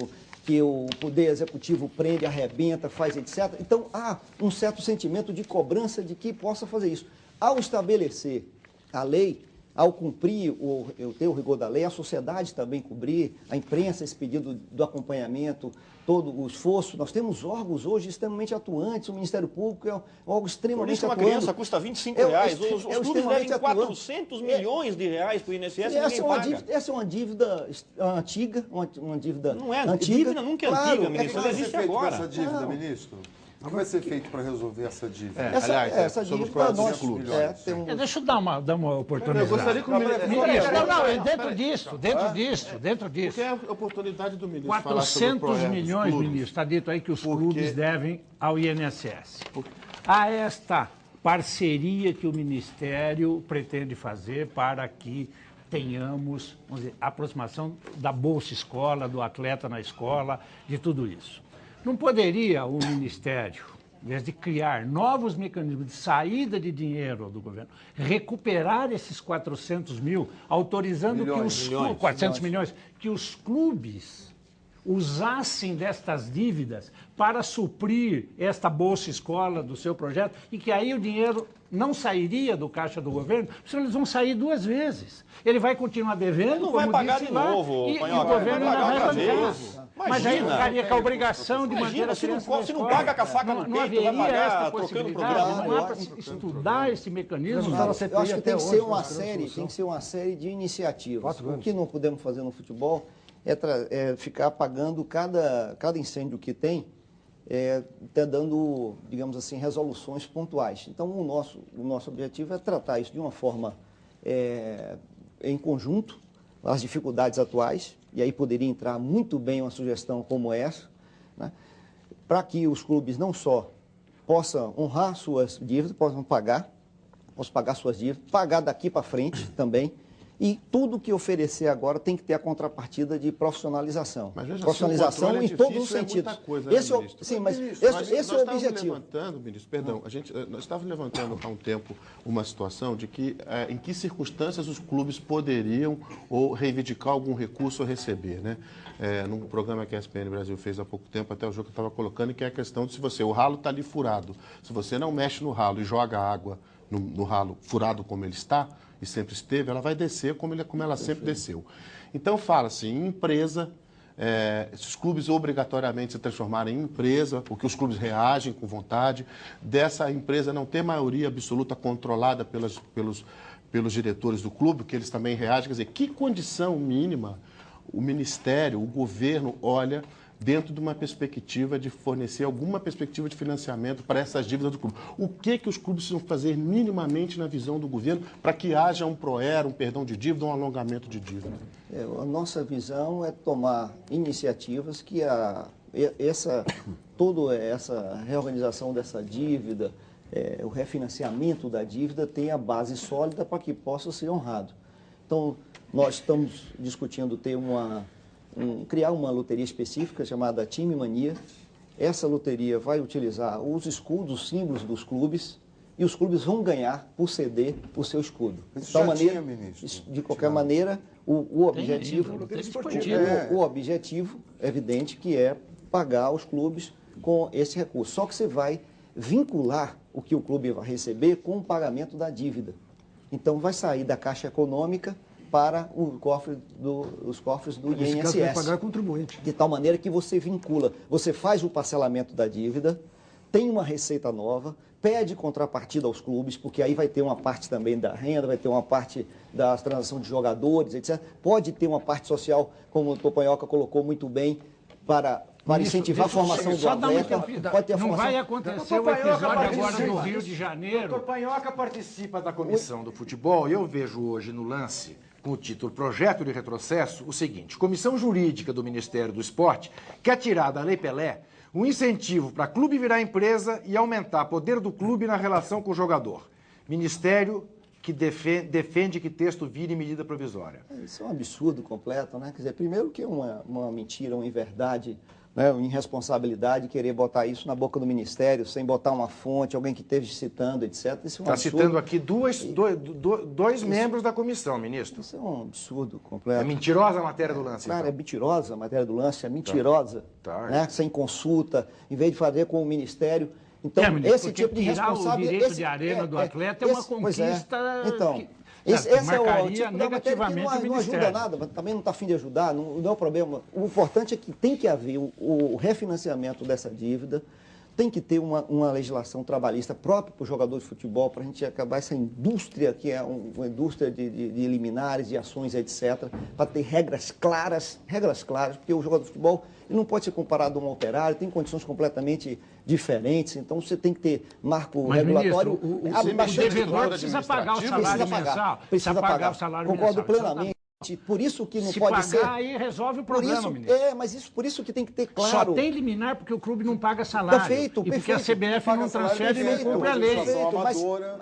que o poder executivo prende, arrebenta, faz etc. Então, há um certo sentimento de cobrança de que possa fazer isso. Ao estabelecer a lei, ao cumprir, eu ter o rigor da lei, a sociedade também cumprir, a imprensa, esse pedido do acompanhamento, todo o esforço. Nós temos órgãos hoje extremamente atuantes, o Ministério Público é um órgão extremamente atuante. Uma criança custa R$25. Os clubes devem 400 milhões de reais para o INSS e ninguém paga. Essa é uma dívida antiga, uma dívida não é antiga. Dívida nunca é antiga, ministro. Ela existe agora. Essa dívida, ministro? O que vai ser feito para resolver essa dívida? Essa dívida nós Deixa eu dar uma oportunidade. Eu gostaria que o ministro... Dentro disso. Porque é a oportunidade do ministro 400 milhões, ministro, está dito aí que os clubes devem ao INSS. Há esta parceria que o Ministério pretende fazer para que tenhamos, vamos dizer, a aproximação da Bolsa Escola, do atleta na escola, de tudo isso. Não poderia o Ministério, em vez de criar novos mecanismos de saída de dinheiro do governo, recuperar esses 400 mil, autorizando que 400 milhões, que os clubes usassem destas dívidas para suprir esta Bolsa Escola do seu projeto e que aí o dinheiro não sairia do caixa do governo, senão eles vão sair 2 vezes. Ele vai continuar devendo, não vai pagar de novo, e o governo não vai pagar. Mas aí ficaria com a obrigação de manter a criança se não paga com a faca no peito, vai pagar trocando o programa. Não há para estudar esse mecanismo. Eu acho que tem que ser uma série de iniciativas. O que não podemos fazer no futebol é ficar pagando cada incêndio que tem, dando, digamos assim, resoluções pontuais. Então, o nosso objetivo é tratar isso de uma forma em conjunto, as dificuldades atuais, e aí poderia entrar muito bem uma sugestão como essa, né, para que os clubes não só possam honrar suas dívidas, possam pagar suas dívidas, pagar daqui para frente também, E tudo que oferecer agora tem que ter a contrapartida de profissionalização. Mas veja, profissionalização em todos os sentidos. Muita coisa, esse né, é, ministro? sim, mas Ministro, esse é o objetivo. Ministro, perdão, nós estávamos levantando há um tempo uma situação de que em que circunstâncias os clubes poderiam ou reivindicar algum recurso ou receber, né? Num programa que a ESPN Brasil fez há pouco tempo, até o jogo que eu estava colocando, que é a questão de o ralo está ali furado. Se você não mexe no ralo e joga água no ralo furado como ele está, e sempre esteve, ela vai descer como ela sempre desceu. Então, fala-se em empresa, se os clubes obrigatoriamente se transformarem em empresa, porque os clubes reagem com vontade, dessa empresa não ter maioria absoluta controlada pelos diretores do clube, que eles também reagem. Quer dizer, que condição mínima o Ministério, o governo olha dentro de uma perspectiva de fornecer alguma perspectiva de financiamento para essas dívidas do clube. O que os clubes precisam fazer minimamente na visão do governo para que haja um PROER, um perdão de dívida, um alongamento de dívida? A nossa visão é tomar iniciativas que toda essa reorganização dessa dívida, o refinanciamento da dívida tenha base sólida para que possa ser honrado. Então, nós estamos discutindo ter criar uma loteria específica chamada Time Mania. Essa loteria vai utilizar os escudos, os símbolos dos clubes, e os clubes vão ganhar por ceder o seu escudo. Isso de tal já maneira, tinha, ministro. de qualquer maneira, o objetivo, o objetivo evidente que é pagar os clubes com esse recurso. Só que você vai vincular o que o clube vai receber com o pagamento da dívida. Então vai sair da Caixa Econômica para os cofres do Nesse caso, vai INSS. pagar contribuinte. De tal maneira que você vincula, você faz o parcelamento da dívida, tem uma receita nova, pede contrapartida aos clubes, porque aí vai ter uma parte também da renda, vai ter uma parte da transação de jogadores, etc. Pode ter uma parte social, como o Topanhoca colocou muito bem, para incentivar a formação do atleta. Pode ter a não formação... vai acontecer o episódio agora no Rio de Janeiro. O Panhoca participa da comissão do futebol e eu vejo hoje no lance, com o título Projeto de Retrocesso, o seguinte: Comissão Jurídica do Ministério do Esporte quer tirar da Lei Pelé um incentivo para clube virar empresa e aumentar o poder do clube na relação com o jogador. Ministério que defende que texto vire medida provisória. Isso é um absurdo completo, né? Quer dizer, primeiro que é uma mentira, uma inverdade, né? Uma irresponsabilidade querer botar isso na boca do Ministério sem botar uma fonte, alguém que esteja citando, etc. Isso é um absurdo. Está citando aqui dois membros da comissão, ministro. Isso é um absurdo completo. É mentirosa a matéria do lance, Claro, então. é mentirosa a matéria do lance, é mentirosa, Tá. né? Sem consulta, em vez de fazer com o Ministério. Então, ministro, esse tipo de tirar responsabilidade... o direito de arena do atleta é uma conquista Então, que esse é o marcaria tipo da matéria que negativamente o não ajuda Ministério. nada, mas também não está a fim de ajudar, não é um problema. O importante é que tem que haver o refinanciamento dessa dívida, tem que ter uma legislação trabalhista própria para o jogador de futebol, para a gente acabar essa indústria, que é uma indústria de liminares, de ações, etc., para ter regras claras, porque o jogador de futebol ele não pode ser comparado a um operário, tem condições completamente diferentes, então você tem que ter marco regulatório. Ministro, o devedor precisa pagar o salário mensal, precisa pagar o salário Concordo mensal. plenamente. Por isso que não Se pode pagar, ser... aí resolve o problema, ministro. Mas por isso que tem que ter claro... Só tem liminar porque o clube não paga salário. Perfeito, e porque a CBF não transfere e não cumpre a lei.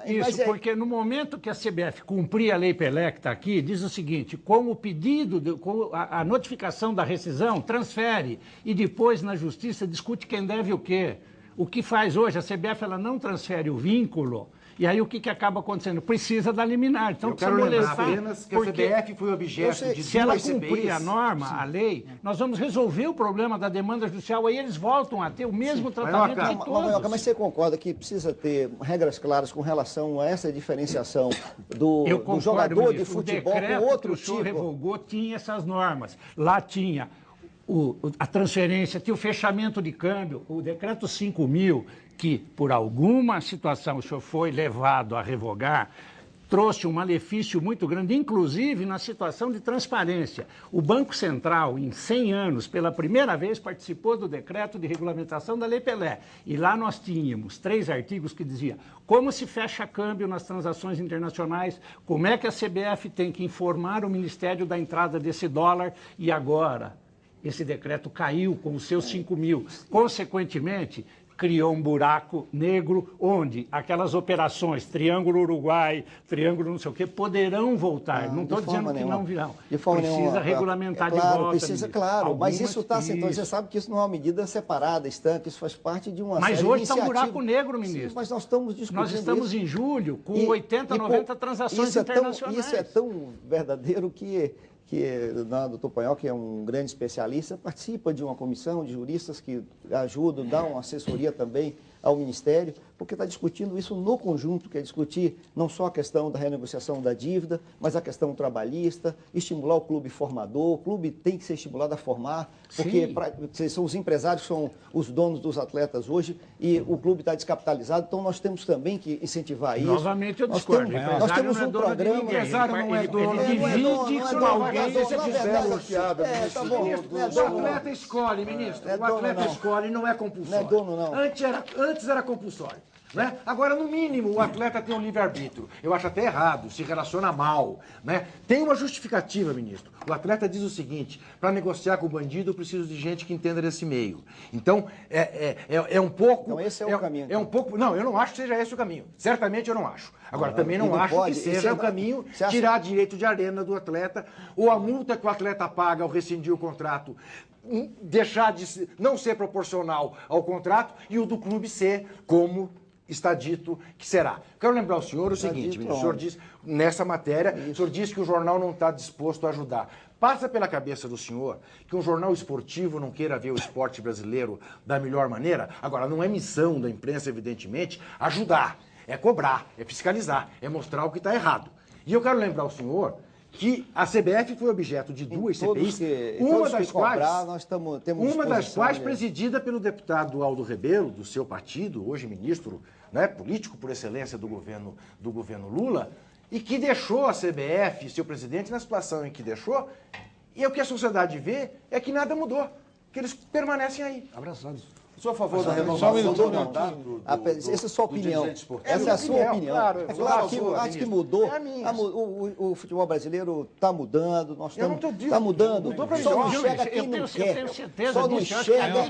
Isso, porque no momento que a CBF cumprir a Lei Pelé, que está aqui, diz o seguinte: com o pedido, com a notificação da rescisão, transfere. E depois, na Justiça, discute quem deve o quê. O que faz hoje? A CBF ela não transfere o vínculo. E aí o que acaba acontecendo? Precisa da liminar. Então, eu quero lembrar apenas que a CBF foi objeto de se ela duas cumprir CPIs, a norma, a lei, nós vamos resolver o problema da demanda judicial, aí eles voltam a ter o mesmo tratamento de todos. Mas você concorda que precisa ter regras claras com relação a essa diferenciação do jogador de futebol com outro tipo? O senhor tipo? revogou tinha essas normas. Lá tinha a transferência, tinha o fechamento de câmbio, o decreto 5.000, que por alguma situação o senhor foi levado a revogar, trouxe um malefício muito grande, inclusive na situação de transparência. O Banco Central, em 100 anos, pela primeira vez, participou do decreto de regulamentação da Lei Pelé. E lá nós tínhamos 3 artigos que diziam como se fecha câmbio nas transações internacionais, como é que a CBF tem que informar o Ministério da entrada desse dólar e agora esse decreto caiu com os seus 5.000. Consequentemente, criou um buraco negro onde aquelas operações, Triângulo Uruguai, Triângulo não sei o quê, poderão voltar. Não estou dizendo que não virão. Precisa regulamentar de volta. Precisa, claro, mas isso está sendo... Você sabe que isso não é uma medida separada, estanque, isso faz parte de uma série de iniciativas. Mas hoje está um buraco negro, ministro. Sim, mas nós estamos discutindo Nós estamos em julho com 80, 90 transações internacionais. Isso é tão verdadeiro que o doutor Panhol, que é um grande especialista, participa de uma comissão de juristas que ajudam, dão assessoria também ao Ministério, porque está discutindo isso no conjunto, que é discutir não só a questão da renegociação da dívida, mas a questão trabalhista, estimular o clube formador. O clube tem que ser estimulado a formar, porque são os empresários que são os donos dos atletas hoje e o clube está descapitalizado, então nós temos também que incentivar isso. Novamente eu discordo. Nós temos um programa... O empresário não é dono, ele divide com alguém. O atleta escolhe, ministro. O atleta escolhe, não é compulsório. Não é dono, não. Antes era compulsório. Né? Agora, no mínimo, o atleta tem um livre-arbítrio. Eu acho até errado, se relaciona mal. Né? Tem uma justificativa, ministro. O atleta diz o seguinte: para negociar com o bandido, eu preciso de gente que entenda desse meio. Então, é um pouco... Então, esse é o caminho. É um pouco... Não, eu não acho que seja esse o caminho. Certamente eu não acho. Agora, também não acho que seja o caminho tirar direito de arena do atleta, ou a multa que o atleta paga ao rescindir o contrato deixar de não ser proporcional ao contrato e o do clube ser como está dito que será. Quero lembrar ao senhor o seguinte, o senhor diz, nessa matéria, o senhor diz que o jornal não está disposto a ajudar. Passa pela cabeça do senhor que um jornal esportivo não queira ver o esporte brasileiro da melhor maneira? Agora, não é missão da imprensa, evidentemente, ajudar, é cobrar, é fiscalizar, é mostrar o que está errado. E eu quero lembrar ao senhor que a CBF foi objeto de duas CPIs, uma das quais presidida pelo deputado Aldo Rebelo, do seu partido, hoje ministro, né, político por excelência do governo Lula, e que deixou a CBF e seu presidente na situação em que deixou, e o que a sociedade vê é que nada mudou, que eles permanecem aí. Abraçados. Sou a favor da renovação do mandato. Essa é a sua opinião. Essa é a sua opinião. É claro que acho que mudou. O futebol brasileiro está mudando. Nós estamos. Está mudando. Só não enxerga quem não quer. Só não enxerga.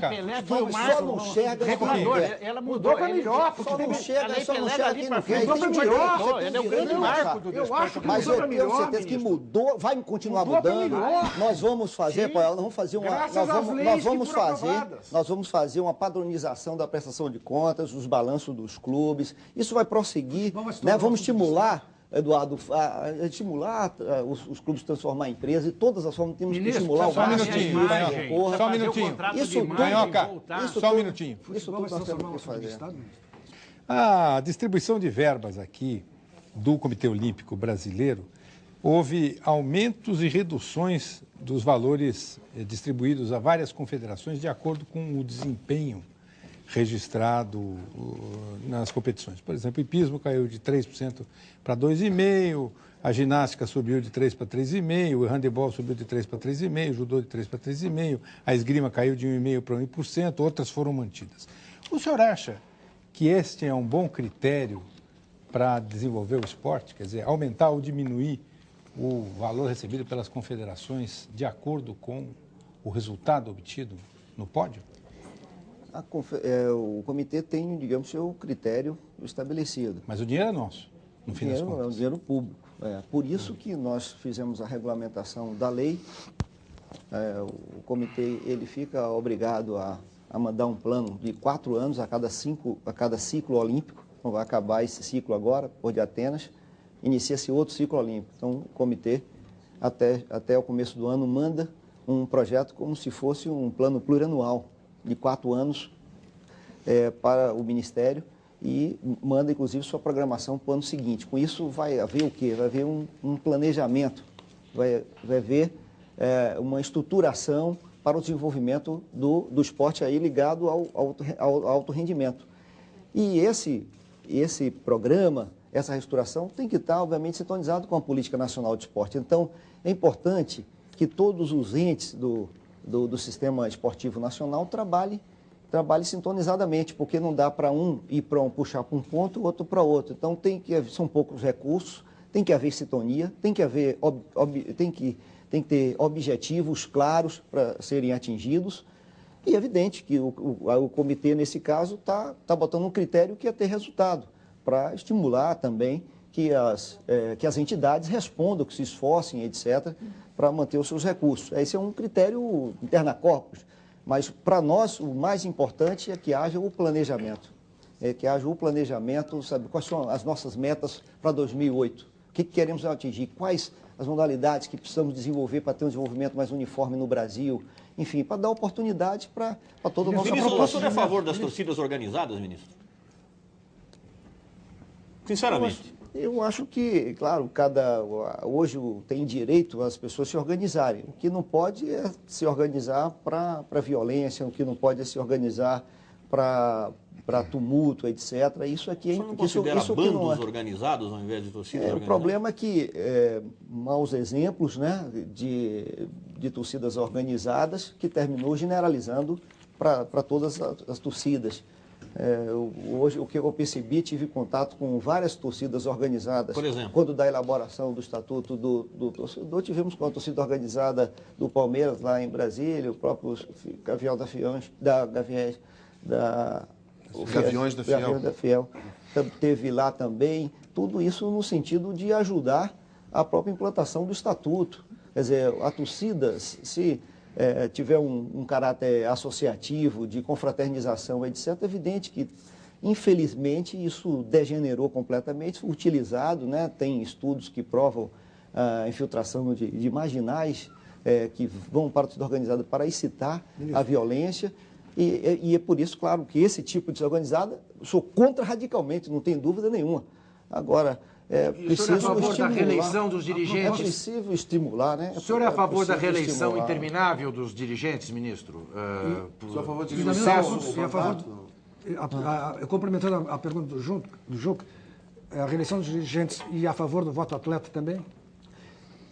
Só não enxerga quem não quer. Ela mudou para melhor. Só não enxerga quem não quer. Mudou para melhor. Ela é o grande marco do desporto. Eu acho que mudou para melhor. Mas eu tenho certeza que mudou. Vai continuar mudando. Nós vamos fazer. Nós vamos fazer uma padronização da prestação de contas, os balanços dos clubes. Isso vai prosseguir. Vamos estimular, Eduardo, os clubes transformar em empresa e todas as formas temos que estimular o máximo. Só um minutinho. Só um minutinho. Isso tudo nós temos que fazer. A distribuição de verbas aqui do Comitê Olímpico Brasileiro, houve aumentos e reduções dos valores distribuídos a várias confederações de acordo com o desempenho registrado nas competições. Por exemplo, o hipismo caiu de 3% para 2,5%, a ginástica subiu de 3% para 3,5%, o handebol subiu de 3% para 3,5%, o judô de 3% para 3,5%, a esgrima caiu de 1,5% para 1%, outras foram mantidas. O senhor acha que este é um bom critério para desenvolver o esporte? Quer dizer, aumentar ou diminuir o valor recebido pelas confederações de acordo com o resultado obtido no pódio? O comitê tem, digamos, seu critério estabelecido. Mas o dinheiro é nosso, no fim das contas. É o dinheiro público. Por isso que nós fizemos a regulamentação da lei. O comitê ele fica obrigado a mandar um plano de 4 anos a cada ciclo olímpico. Então, vai acabar esse ciclo agora, por de Atenas. Inicia-se outro ciclo olímpico. Então, o comitê, até o começo do ano, manda um projeto como se fosse um plano plurianual de 4 anos para o Ministério e manda, inclusive, sua programação para o ano seguinte. Com isso, vai haver o quê? Vai haver um planejamento, vai haver uma estruturação para o desenvolvimento do esporte aí ligado ao alto rendimento. E esse programa, essa reestruturação tem que estar, obviamente, sintonizado com a Política Nacional de Esporte. Então, é importante que todos os entes do sistema esportivo nacional trabalhem sintonizadamente, porque não dá para puxar para um ponto e outro para outro. Então, são poucos recursos, tem que haver sintonia, tem que ter objetivos claros para serem atingidos. E é evidente que o comitê, nesse caso, está botando um critério que é ter resultado, para estimular também que as entidades respondam, que se esforcem, etc., para manter os seus recursos. Esse é um critério interna corpus, mas para nós o mais importante é que haja o planejamento. Sabe, quais são as nossas metas para 2008, o que queremos atingir, quais as modalidades que precisamos desenvolver para ter um desenvolvimento mais uniforme no Brasil, enfim, para dar oportunidade para toda a nossa Ministro, o população. senhor é a favor das torcidas organizadas, ministro? Sinceramente. Eu acho que, claro, hoje tem direito as pessoas se organizarem. O que não pode é se organizar para violência, o que não pode é se organizar para tumulto, etc. Isso aqui é... O senhor não considera isso bandos organizados ao invés de torcidas organizadas? O problema é que maus exemplos, né, de torcidas organizadas que terminou generalizando para todas as torcidas. Hoje, o que eu percebi, tive contato com várias torcidas organizadas. Por exemplo? Quando da elaboração do Estatuto do Torcedor, tivemos com a torcida organizada do Palmeiras, lá em Brasília, o próprio Gavião da Fiões, Gaviões da Fiel. Teve lá também, tudo isso no sentido de ajudar a própria implantação do Estatuto. Quer dizer, a torcida, se tiver um caráter associativo, de confraternização, etc., é evidente que, infelizmente, isso degenerou completamente, utilizado, né? Tem estudos que provam a infiltração de marginais que vão para a torcida organizada para incitar a violência, e é por isso, claro, que esse tipo de desorganizada, eu sou contra radicalmente, não tem dúvida nenhuma. Agora, o senhor é a favor da reeleição dos dirigentes? É preciso estimular, né? O senhor é a favor da reeleição interminável dos dirigentes, ministro? O senhor é a favor de complementando a pergunta do Juca, a reeleição dos dirigentes e a favor do voto atleta também?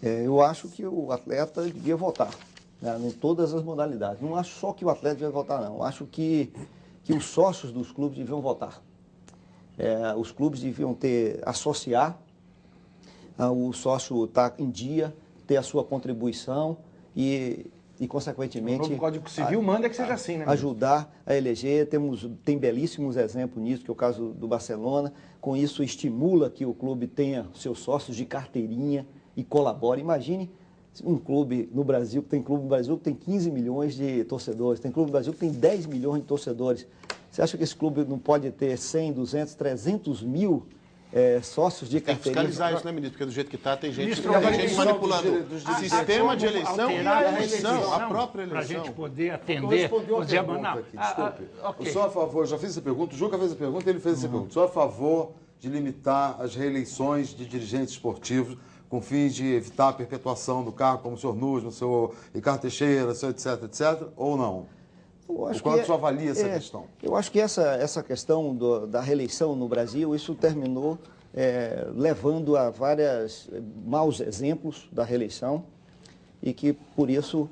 Eu acho que o atleta devia votar, né, em todas as modalidades. Não acho só que o atleta devia votar, não. Acho que os sócios dos clubes deviam votar. Os clubes deviam associar, o sócio estar em dia, ter a sua contribuição e consequentemente... O novo Código Civil manda que seja assim, né? Ajudar a eleger. Tem belíssimos exemplos nisso, que é o caso do Barcelona. Com isso, estimula que o clube tenha seus sócios de carteirinha e colabore. Imagine um clube no Brasil, tem clube no Brasil que tem 15 milhões de torcedores, tem clube no Brasil que tem 10 milhões de torcedores. Você acha que esse clube não pode ter 100, 200, 300 mil sócios de carteirinha? Tem que fiscalizar isso, né, ministro? Porque do jeito que está, tem gente manipulando o sistema de eleição e a eleição, a própria eleição. Para a gente poder atender... O senhor é a favor, já fiz essa pergunta, o Juca fez a pergunta e ele fez essa pergunta. O senhor é a favor de limitar as reeleições de dirigentes esportivos com fins de evitar a perpetuação do cargo, como o senhor Nunes, o senhor Ricardo Teixeira, o senhor etc., ou não? O quanto o senhor avalia essa questão? Eu acho que essa questão da reeleição no Brasil, isso terminou levando a vários maus exemplos da reeleição e que, por isso,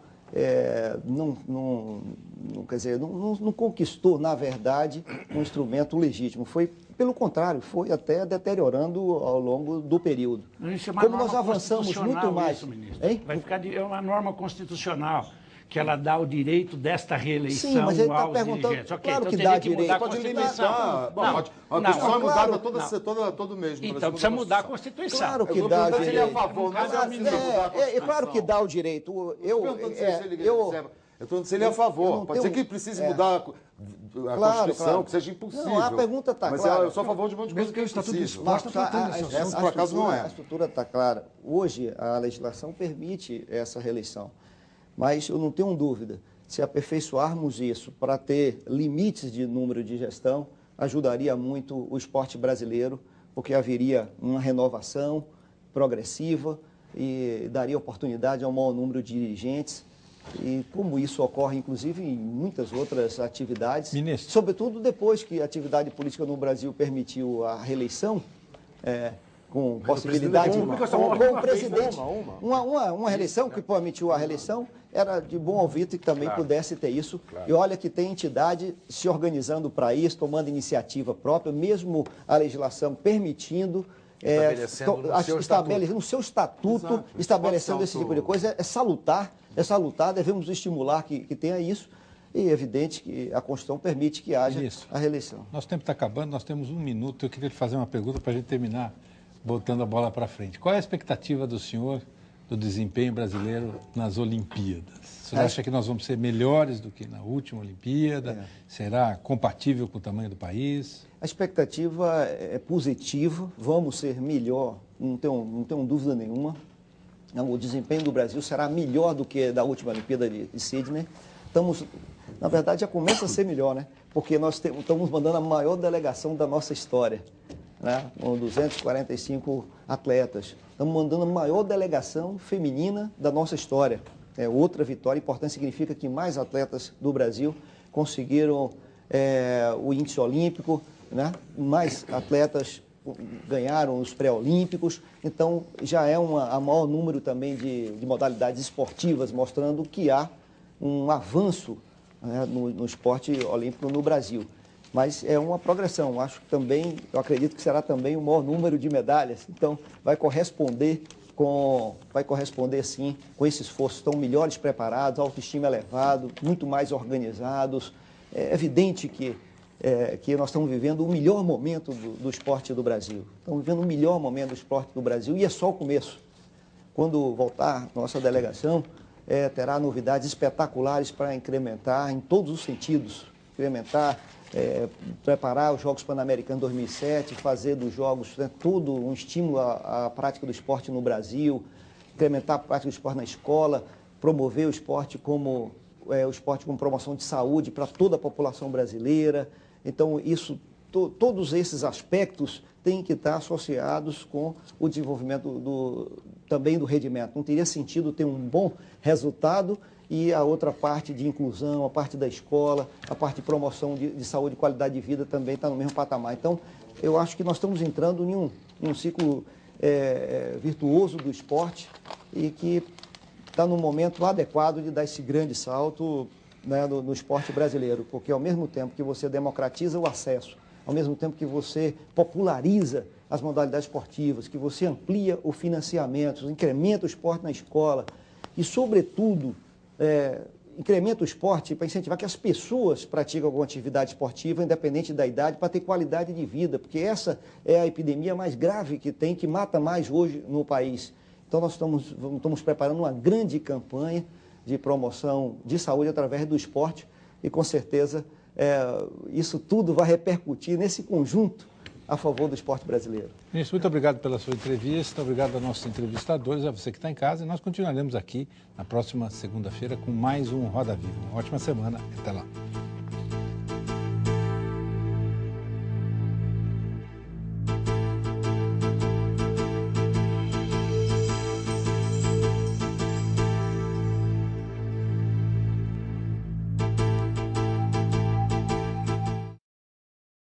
não conquistou, na verdade, um instrumento legítimo. Foi, pelo contrário, foi até deteriorando ao longo do período. Isso é uma Como norma nós avançamos muito mais... Isso, ministro. Vai ficar uma norma constitucional que ela dá o direito desta reeleição. Sim, mas ele está aos perguntando, dirigentes. Okay, claro então que dá que direito. mudar a Pode Constituição. limitar. A Constituição é mudada todo mês. Então precisa mudar a Constituição. Claro que dá direito. Se ele é a favor, não precisa mudar a Constituição. Claro que dá o direito. Eu estou dizendo se ele é a favor. Pode ser que precise mudar a Constituição, que seja impossível. Não, a pergunta está clara. Mas eu sou a favor de um monte de coisa que é impossível. Essa, por acaso, não é. A estrutura está clara. Hoje, a legislação permite essa reeleição. Mas eu não tenho dúvida, se aperfeiçoarmos isso para ter limites de número de gestão, ajudaria muito o esporte brasileiro, porque haveria uma renovação progressiva e daria oportunidade ao maior número de dirigentes. E como isso ocorre, inclusive, em muitas outras atividades, Ministro. Sobretudo depois que a atividade política no Brasil permitiu a reeleição, com possibilidade, com o presidente, uma reeleição que permitiu a reeleição, era de bom ouvir que também pudesse ter isso. E olha que tem entidade se organizando para isso, tomando iniciativa própria, mesmo a legislação permitindo, estabelecendo no seu estatuto, estabelecendo esse tipo de coisa, é salutar, devemos estimular que tenha isso. e é evidente que a Constituição permite que haja a reeleição. Nosso tempo está acabando, nós temos 1 minuto. Eu queria lhe fazer uma pergunta para a gente terminar botando a bola para frente. Qual é a expectativa do senhor do desempenho brasileiro nas Olimpíadas? O senhor acha que nós vamos ser melhores do que na última Olimpíada? Será compatível com o tamanho do país? A expectativa é positiva, vamos ser melhor, não tenho dúvida nenhuma. O desempenho do Brasil será melhor do que da última Olimpíada de Sydney. Na verdade, já começa a ser melhor, né? Porque nós estamos mandando a maior delegação da nossa história, né? Com 245 atletas. Estamos mandando a maior delegação feminina da nossa história. É outra vitória importante, significa que mais atletas do Brasil conseguiram o índice olímpico, né? Mais atletas ganharam os pré-olímpicos, então já é a maior número também de modalidades esportivas, mostrando que há um avanço, né, no esporte olímpico no Brasil. Mas é uma progressão, eu acredito que será também o maior número de medalhas, então vai corresponder sim com esse esforço. Estão melhores preparados, autoestima elevado, muito mais organizados. É evidente que nós estamos vivendo o melhor momento do esporte do Brasil. Estamos vivendo o melhor momento do esporte do Brasil e é só o começo. Quando voltar nossa delegação, terá novidades espetaculares para incrementar em todos os sentidos. Preparar os Jogos Pan-Americanos 2007, fazer dos Jogos tudo um estímulo à prática do esporte no Brasil, incrementar a prática do esporte na escola, promover o esporte como promoção de saúde para toda a população brasileira. Então, todos esses aspectos têm que estar associados com o desenvolvimento também do rendimento. Não teria sentido ter um bom resultado e a outra parte de inclusão, a parte da escola, a parte de promoção de saúde e qualidade de vida também está no mesmo patamar. Então, eu acho que nós estamos entrando em um ciclo virtuoso do esporte e que está no momento adequado de dar esse grande salto, né, no esporte brasileiro, porque ao mesmo tempo que você democratiza o acesso, ao mesmo tempo que você populariza as modalidades esportivas, que você amplia o financiamento, incrementa o esporte na escola e, sobretudo, incrementa o esporte para incentivar que as pessoas pratiquem alguma atividade esportiva, independente da idade, para ter qualidade de vida, porque essa é a epidemia mais grave que mata mais hoje no país. Então, nós estamos preparando uma grande campanha de promoção de saúde através do esporte e, com certeza, isso tudo vai repercutir nesse conjunto a favor do esporte brasileiro. Ministro, muito obrigado pela sua entrevista, obrigado aos nossos entrevistadores, a você que está em casa, e nós continuaremos aqui na próxima segunda-feira com mais um Roda Viva. Uma ótima semana, até lá.